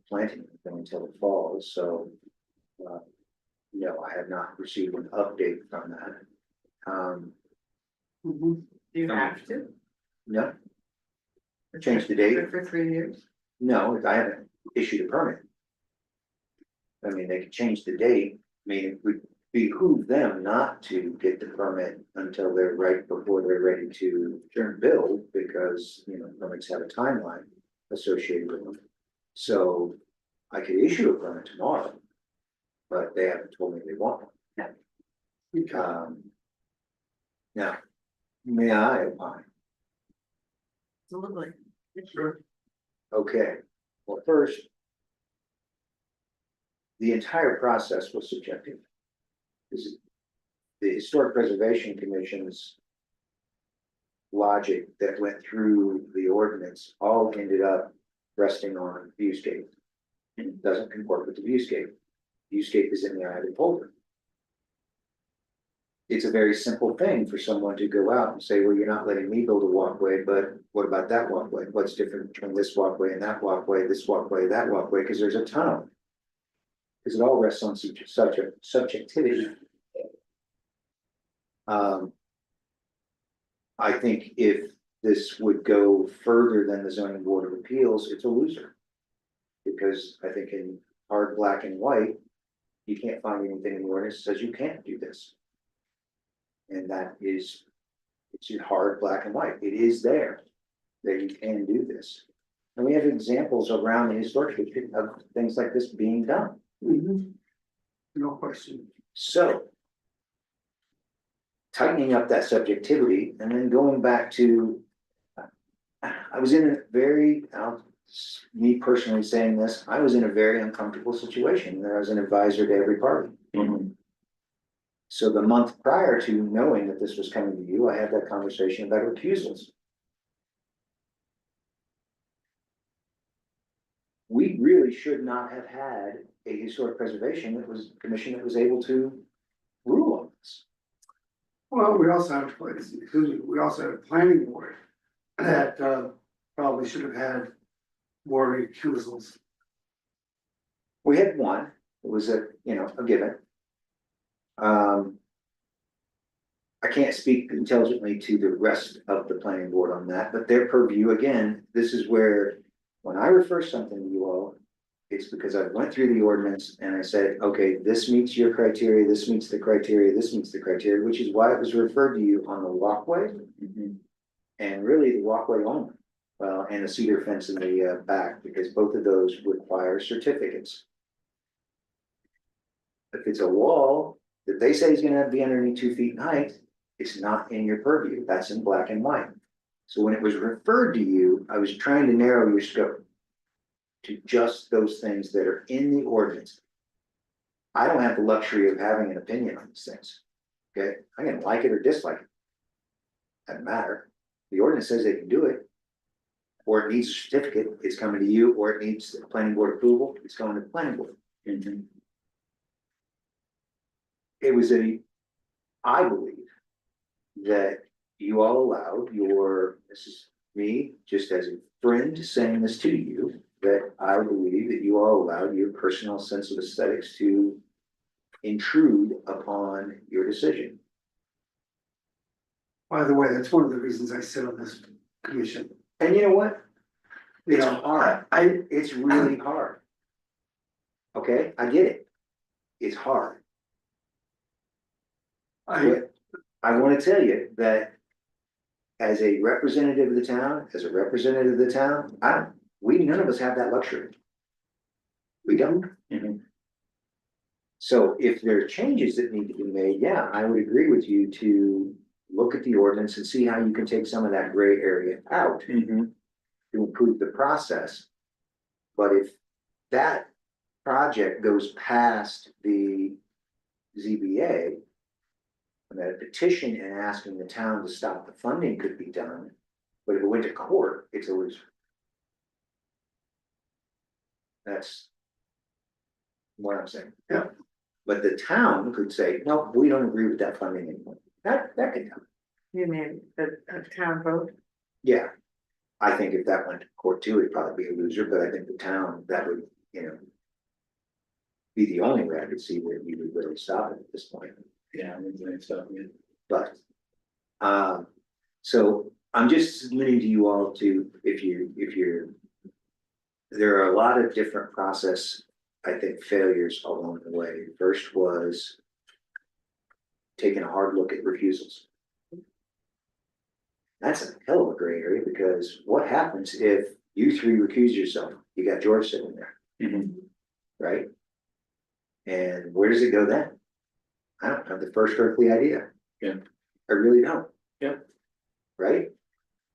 planting them until the fall, so no, I have not received an update from that. Do you have to? No. Change the date? For 3 years? No, I haven't issued a permit. I mean, they could change the date. I mean, it would behoove them not to get the permit until they're right before they're ready to build, because, you know, permits have a timeline associated with them. So I could issue a permit tomorrow, but they haven't told me they want one. Okay. Now, may I opine? Absolutely. Sure. Okay, well, first, the entire process was subjective. The Historic Preservation Commission's logic that went through the ordinance all ended up resting on viewscape. It doesn't comport with the viewscape. Viewscape is in the eye of the beholder. It's a very simple thing for someone to go out and say, well, you're not letting me build a walkway, but what about that walkway? What's different between this walkway and that walkway, this walkway, that walkway? Because there's a ton of them. because it all rests on such a subjectivity. I think if this would go further than the zoning board of appeals, it's a loser. Because I think in hard black and white, you can't find anything in the ordinance that says you can't do this. And that is, it's in hard black and white, it is there, that you can do this. And we have examples around the historic district of things like this being done. No question. So. Tightening up that subjectivity and then going back to. I was in a very, me personally saying this, I was in a very uncomfortable situation where I was an advisor to every party. So the month prior to knowing that this was coming to you, I had that conversation about recusals. We really should not have had a historic preservation commission that was able to rule on this. Well, we also have, we also have a planning board that probably should have had more recusals. We had one, it was a given. I can't speak intelligently to the rest of the planning board on that, but their purview, again, this is where, when I refer something to you all, it's because I went through the ordinance and I said, okay, this meets your criteria, this meets the criteria, this meets the criteria, which is why it was referred to you on the walkway. And really the walkway only, well, and the cedar fence in the back, because both of those require certificates. If it's a wall that they say is gonna be underneath 2 feet in height, it's not in your purview, that's in black and white. So when it was referred to you, I was trying to narrow your scope to just those things that are in the ordinance. I don't have the luxury of having an opinion on these things. Okay, I can like it or dislike it. Doesn't matter. The ordinance says they can do it. Or it needs a certificate, it's coming to you, or it needs the planning board approval, it's going to the planning board. It was I believe that you all allowed this is me, just as a friend saying this to you, that I believe that you all allowed your personal sense of aesthetics to intrude upon your decision. By the way, that's one of the reasons I sit on this commission. And you know what? You It's know, hard. It's really hard. Okay, I get it. It's hard. But I want to tell you that as a representative of the town, none of us have that luxury. We don't. So if there are changes that need to be made, yeah, I would agree with you to look at the ordinance and see how you can take some of that gray area out to improve the process. But if that project goes past the ZBA, and that a petition and asking the town to stop the funding could be done, but if it went to court, it's a loser. That's what I'm saying. Yeah. But the town could say, no, we don't agree with that funding anymore. That could happen. You mean a town vote? Yeah. I think if that went to court too, it'd probably be a loser, but I think the town, that would, be the only way I could see where you would really stop it at this point. Yeah, I think so. But, so I'm just submitting to you all to, if you're, there are a lot of different process, I think, failures along the way. First was taking a hard look at refusals. That's a hell of a gray area, because what happens if you three recuse yourself? You got George sitting there, right? And where does it go then? I don't have the first earthly idea. Yeah. I really don't. Yeah. Right?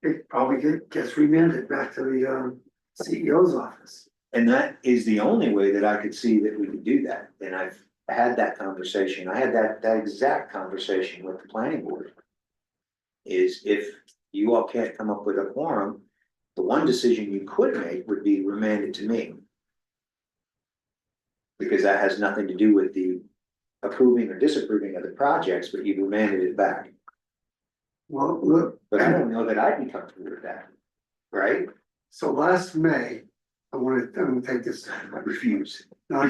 It probably gets remanded back to the CEO's office. And that is the only way that I could see that we could do that. And I've had that conversation. I had that exact conversation with the planning board. Is if you all can't come up with a quorum, the one decision you could make would be remanded to me. Because that has nothing to do with the approving or disapproving of the projects, but you've remanded it back. Well, look, But I don't know that I'd be comfortable with that, right? so last May, I'm gonna take this, I refuse. no,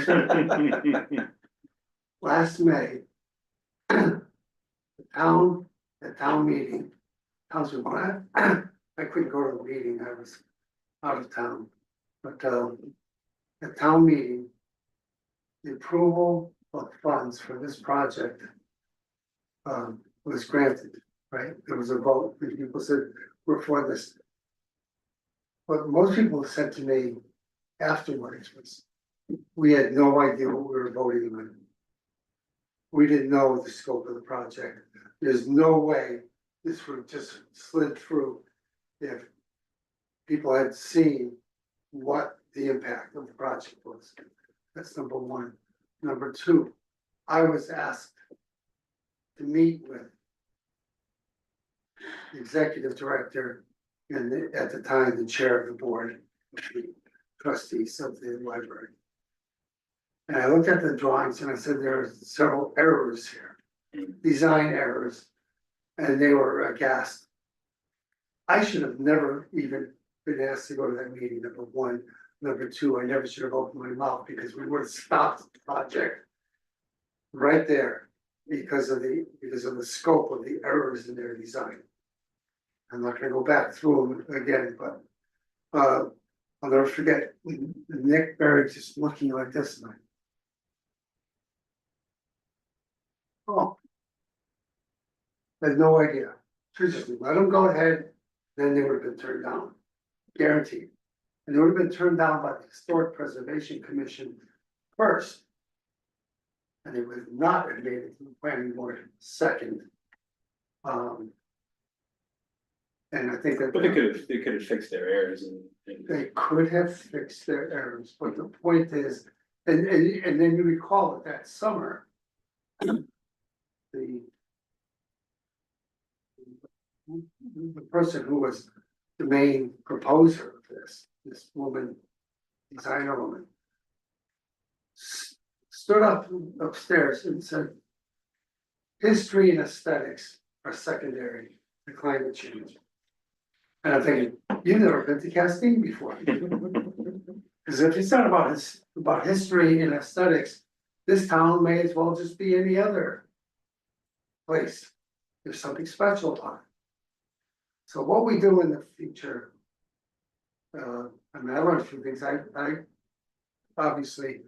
last May. The town meeting, tells me when I couldn't go to the meeting, I was out of town. But, the town meeting. The approval of funds for this project. Was granted, right? There was a vote, and people said, we're for this. What most people said to me afterwards was, we had no idea what we were voting on. We didn't know the scope of the project. There's no way this would just slid through if people had seen what the impact of the project was. That's number one. Number two, I was asked to meet with the executive director and at the time, the chair of the board, the trustees of the library. And I looked at the drawings and I said, there are several errors here, design errors, and they were aghast. I should have never even been asked to go to that meeting, number one. Number two, I never should have opened my mouth because we would have stopped the project right there because of the scope of the errors in their design. I'm not gonna go back through them again, but I'll never forget Nick Berry just looking like this and oh. I had no idea. Should just let them go ahead, then they would have been turned down, guaranteed. And they would have been turned down by the Historic Preservation Commission first. And they would not have made it to the planning board second. And I think that. But they could have fixed their errors and. They could have fixed their errors, but the point is, and then you recall that summer. The person who was the main proposer of this woman, designer woman. Stood up upstairs and said. History and aesthetics are secondary to climate change. And I'm thinking, you've never been to Castine before. Because if it's not about history and aesthetics, this town may as well just be any other place. There's something special about it. So what we do in the future. I mean, I learned a few things. I obviously.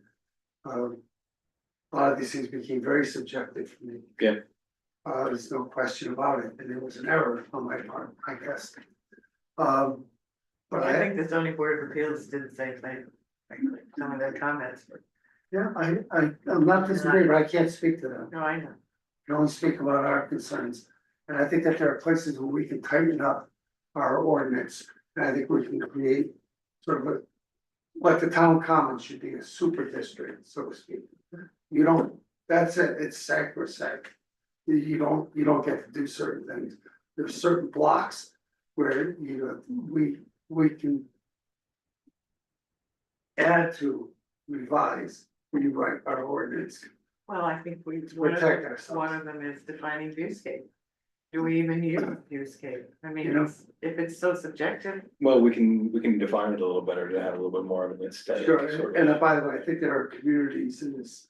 A lot of these things became very subjective for me. Yeah. There's no question about it, and it was an error on my part, I guess. But I think the zoning board of appeals did the same thing, frankly, some of their comments were, yeah, I'm not disagreeing, but I can't speak to them. no, I know. I can only speak about our concerns. And I think that there are places where we can tighten up our ordinance. And I think we can create sort of like the town commons should be a super district, so to speak. You don't, that's it, it's sacrosanct. You don't get to do certain things. There's certain blocks where, we can add to, revise, rewrite our ordinance. Well, I think Protect ourselves. one of them is defining viewscape. Do we even use viewscape? I mean, You know. if it's so subjective, Well, we can define it a little better to have a little bit more of an aesthetic. Sure, sort and of. by the way, I think there are communities in this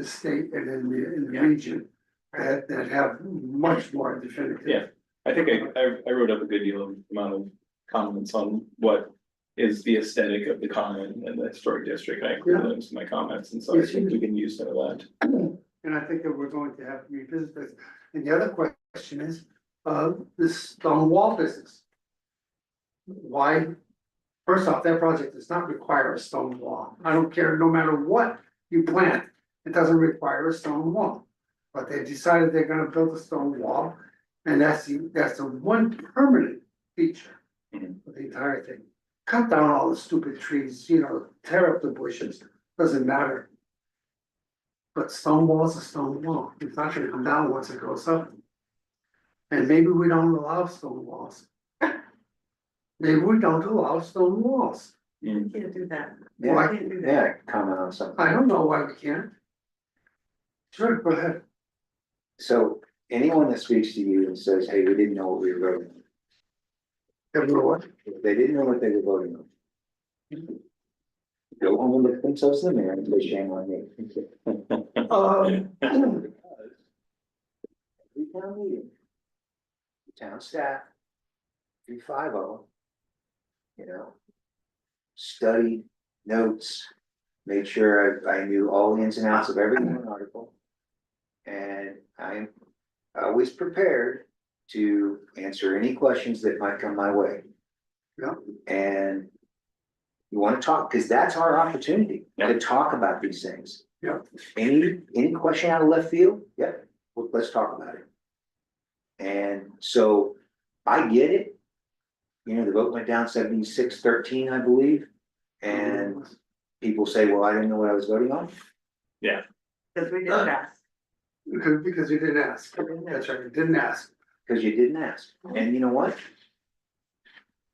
state and in the Yeah. region that have much more definitive. Yeah. I think I wrote up a good deal of amount of comments on what is the aesthetic of the common and the historic district. I included those in my comments, and so I Yes, you think we did. can use some of that. And I think that we're going to have to revisit this. And the other question is, this stone wall business. Why? First off, that project does not require a stone wall. I don't care, no matter what you plant, it doesn't require a stone wall. But they decided they're gonna build a stone wall, and that's the one permanent feature of the entire thing. Cut down all the stupid trees, tear up the bushes, doesn't matter. But stone wall's a stone wall, it's not gonna come down once it goes up. And maybe we don't allow stone walls. Maybe we don't allow stone walls. you can't do that. Why? You can't do that. Yeah, comment on something. I don't know why we can't. Sure, go ahead. So anyone that speaks to you and says, hey, we didn't know what we were voting on. Everyone, what? If they didn't know what they were voting on. go home and look themselves in the mirror and say shame on me. Um, Every town meeting, the town staff, 350, you know, studied notes, made sure I knew all the ins and outs of every one article. And I'm always prepared to answer any questions that might come my way. Yeah. And you wanna talk, cause that's our opportunity to talk about these things. Yeah. Any question out of left field? Yep, well, let's talk about it. And so I get it. You know, the vote went down 76-13, I believe. And people say, well, I didn't know what I was voting on. Because we did ask. because you didn't ask, that's right, you didn't ask. Because you didn't ask. And you know what?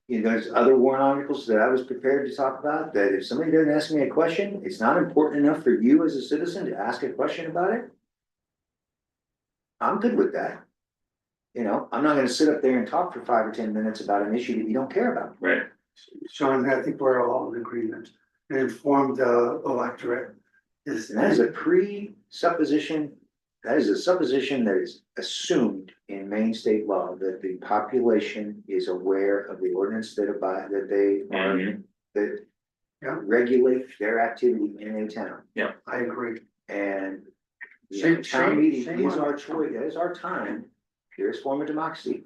You know, there's other warrant articles that I was prepared to talk about, that if somebody doesn't ask me a question, it's not important enough for you as a citizen to ask a question about it. I'm good with that. You know, I'm not gonna sit up there and talk for 5 or 10 minutes about an issue that you don't care about. Right, Sean, I think we're all in agreement, an informed electorate is. And that is a presupposition, that is a supposition that is assumed in Maine state law, that the population is aware of the ordinance that they are, Mhm. that Yeah. regulate their activity in a town. I agree. And the Shame- town shame- meeting shame is on our it. choice, that is our time, purest form of democracy.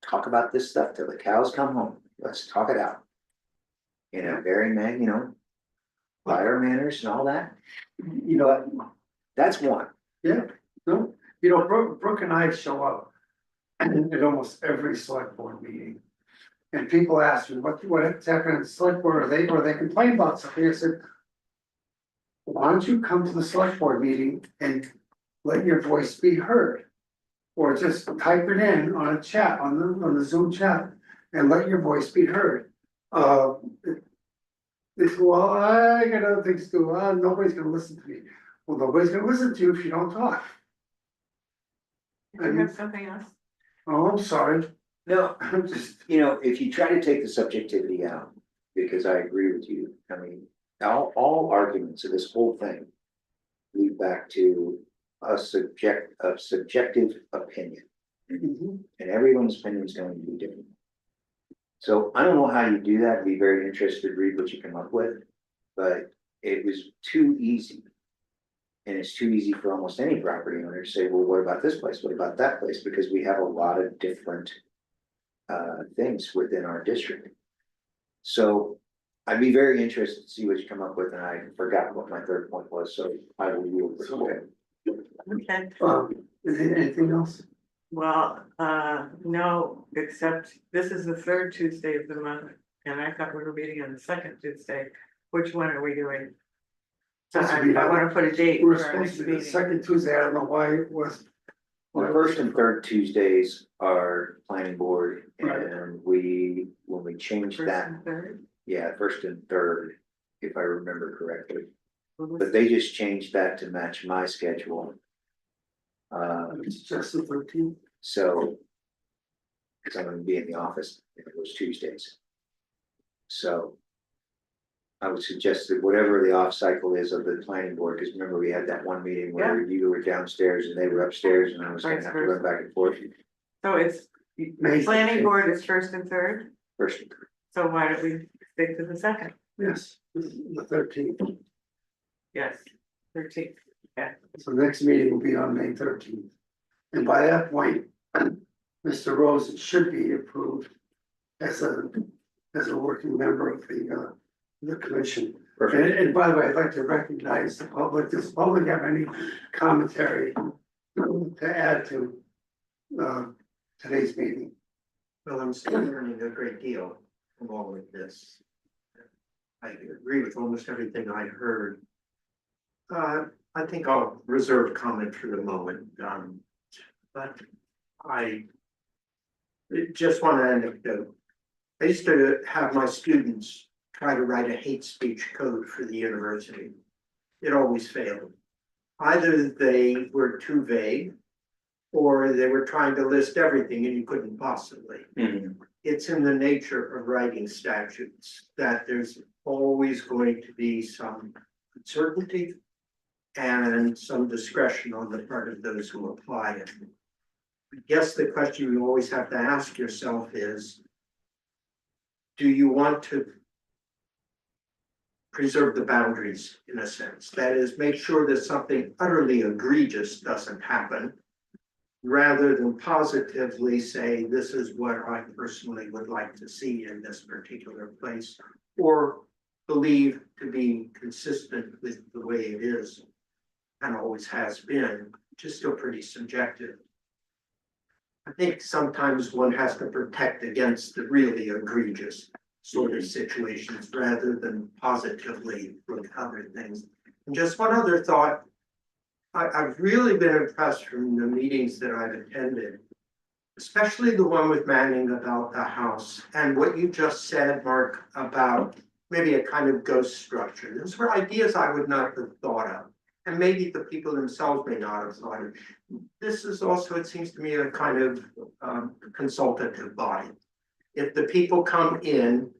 Talk about this stuff till the cows come home, let's talk it out. You know, very man, you know, fire manners and all that, You know, that's one. no, Brooke and I show up at almost every select board meeting. And people ask me, what's happening in the select board, or they complain about something, I said. Why don't you come to the select board meeting and let your voice be heard? Or just type it in on a chat, on the Zoom chat, and let your voice be heard. It's, well, I got other things to do, nobody's gonna listen to me. Well, nobody's gonna listen to you if you don't talk. Did you have something else? Oh, I'm sorry, No, I'm just, you know, if you try to take the subjectivity out, because I agree with you, I mean, all arguments of this whole thing. Lead back to a subjective opinion, mhm, and everyone's opinion is going to be different. So I don't know how you do that, I'd be very interested to read what you come up with, but it was too easy. And it's too easy for almost any property owner to say, well, what about this place, what about that place, because we have a lot of different things within our district. So I'd be very interested to see what you come up with, and I forgot what my third point was, so I will yield the floor. Okay, is there anything else? well, no, except this is the third Tuesday of the month, and I thought we were meeting on the second Tuesday. Which one are we doing? So I wanna put a date We're for our supposed next to be the meeting. second Tuesday, I don't know why it was. The first and third Tuesdays are planning board, Right. and when we changed First that, and third? yeah, first and third, if I remember correctly. What was- But they just changed that to match my schedule. It's just the 13th. So. Cause I'm gonna be in the office if it was Tuesdays. So. I would suggest that whatever the off cycle is of the planning board, cause remember we had that one meeting where you were downstairs and they were upstairs and I was gonna Vice have to run back and forth. So it's, May planning 13th. board is first and third, First, and third. so why don't we stick to the second? Yes, this is the 13th, Yes, 13th, yeah. so next meeting will be on May 13th. And by that point, Mr. Rose should be approved as a working member of the commission. Perfect. And by the way, I'd like to recognize the public, does the public have any commentary to add to today's meeting? Well, I'm still learning a great deal from all of this. I agree with almost everything I heard. I think I'll reserve comment for the moment, but I just want to anecdote. I used to have my students try to write a hate speech code for the university. It always failed. Either they were too vague, or they were trying to list everything and you couldn't possibly. Mhm. it's in the nature of writing statutes that there's always going to be some uncertainty and some discretion on the part of those who apply it. I guess the question you always have to ask yourself is, do you want to preserve the boundaries in a sense? That is, make sure that something utterly egregious doesn't happen, rather than positively say, this is what I personally would like to see in this particular place, or believe to be consistent with the way it is and always has been, which is still pretty subjective. I think sometimes one has to protect against the really egregious sort of situations rather than positively look at other things. And just one other thought, I've really been impressed from the meetings that I've attended, especially the one with Manning about the house and what you just said, Mark, about maybe a kind of ghost structure. Those were ideas I would not have thought of. And maybe the people themselves may not have thought of. This is also, it seems to me, a kind of consultative body. If the people come in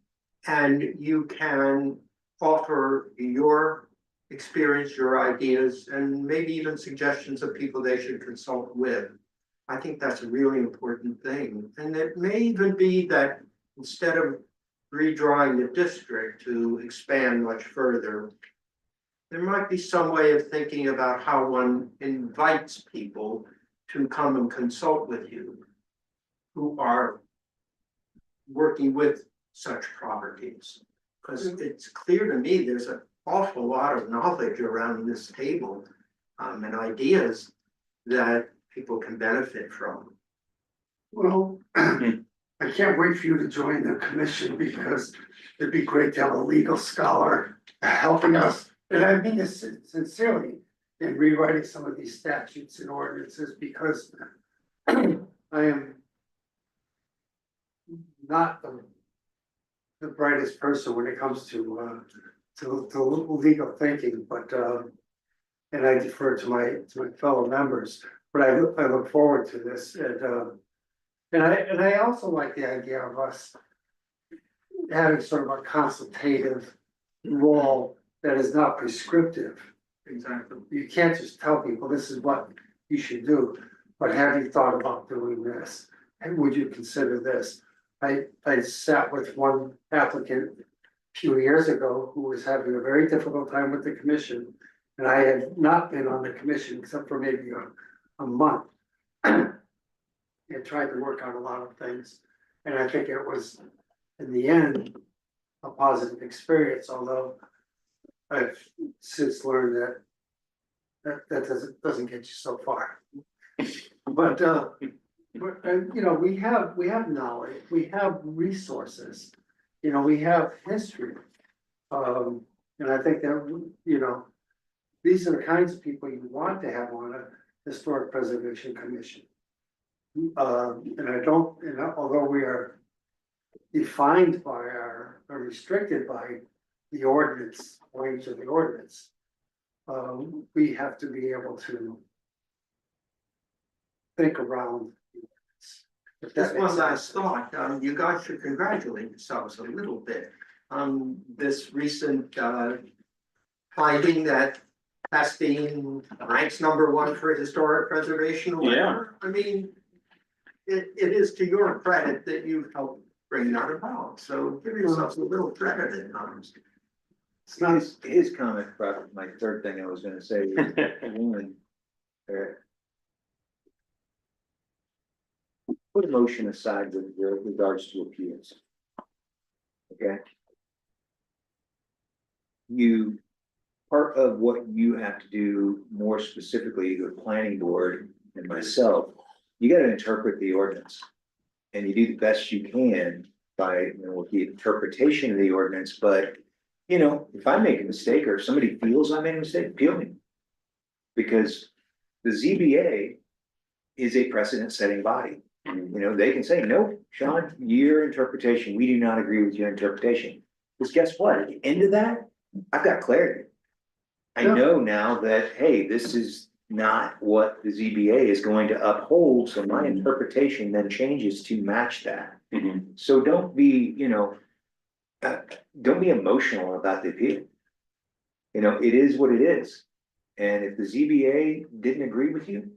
and you can offer your experience, your ideas, and maybe even suggestions of people they should consult with, I think that's a really important thing. And it may even be that instead of redrawing the district to expand much further, there might be some way of thinking about how one invites people to come and consult with you who are working with such properties. Because it's clear to me there's an awful lot of knowledge around this table and ideas that people can benefit from. Well, I can't wait for you to join the commission because it'd be great to have a legal scholar helping us. And I mean this sincerely in rewriting some of these statutes and ordinances because I am not the brightest person when it comes to legal thinking, but and I defer to my fellow members. But I look forward to this, and I also like the idea of us having sort of a consultative role that is not prescriptive. Exactly. You can't just tell people this is what you should do, but have you thought about doing this? And would you consider this? I sat with one applicant a few years ago who was having a very difficult time with the commission. And I had not been on the commission except for maybe a month. And tried to work on a lot of things. And I think it was, in the end, a positive experience, although I've since learned that doesn't get you so far. But you know, we have knowledge, we have resources, you know, we have history. And I think that, you know, these are the kinds of people you want to have on a historic preservation commission. And although we are defined by or restricted by the ordinance, range of the ordinance, we have to be able to think around. Just one last thought, you guys should congratulate yourselves a little bit on this recent finding that Castine ranks #1 for historic preservation. Or whatever. I mean, it is to your credit that you've helped bring that about. So give yourselves a little credit at times. It's not his comment, but my third thing I was gonna say was, one, put emotion aside with regards to appeals. Okay? Part of what you have to do more specifically, the planning board and myself, you gotta interpret the ordinance. And you do the best you can by, you know, with the interpretation of the ordinance, but you know, if I make a mistake or if somebody feels I made a mistake, appeal me. Because the ZBA is a precedent-setting body. You know, they can say, no, Sean, your interpretation, we do not agree with your interpretation. Because guess what? At the end of that, I've got clarity. I know now that, hey, this is not what the ZBA is going to uphold, so my interpretation then changes to match that. Mhm. So don't be, don't be emotional about the appeal. It is what it is. And if the ZBA didn't agree with you,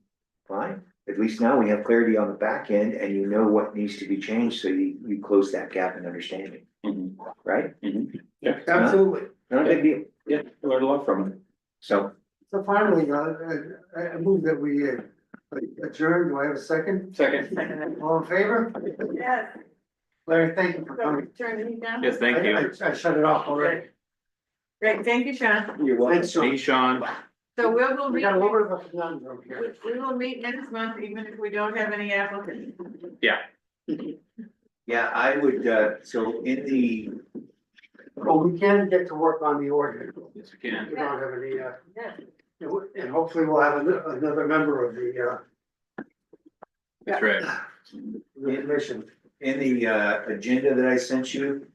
fine. At least now we have clarity on the back end and you know what needs to be changed, so you close that gap in understanding, Mhm. right? Mhm. Yeah, Absolutely. Not a big deal. yeah, I learned a lot from it. So, So finally, I move that we adjourn. Do I have a second? Second, All in favor? Yes. Larry, thank you for So coming. turn it down. yes, thank you. I shut it off already. Great, thank you, Sean. you're welcome. Thanks, Sean. Hey, Sean. So we'll We meet, got a little bit of a conundrum here. we will meet next month, even if we don't have any applicants. Yeah, Yeah, I would, so in the, Well, we can get to work on the ordinance. yes, we can. We don't have any, Yeah. and hopefully we'll have another member of That's right. the commission. in the agenda that I sent you,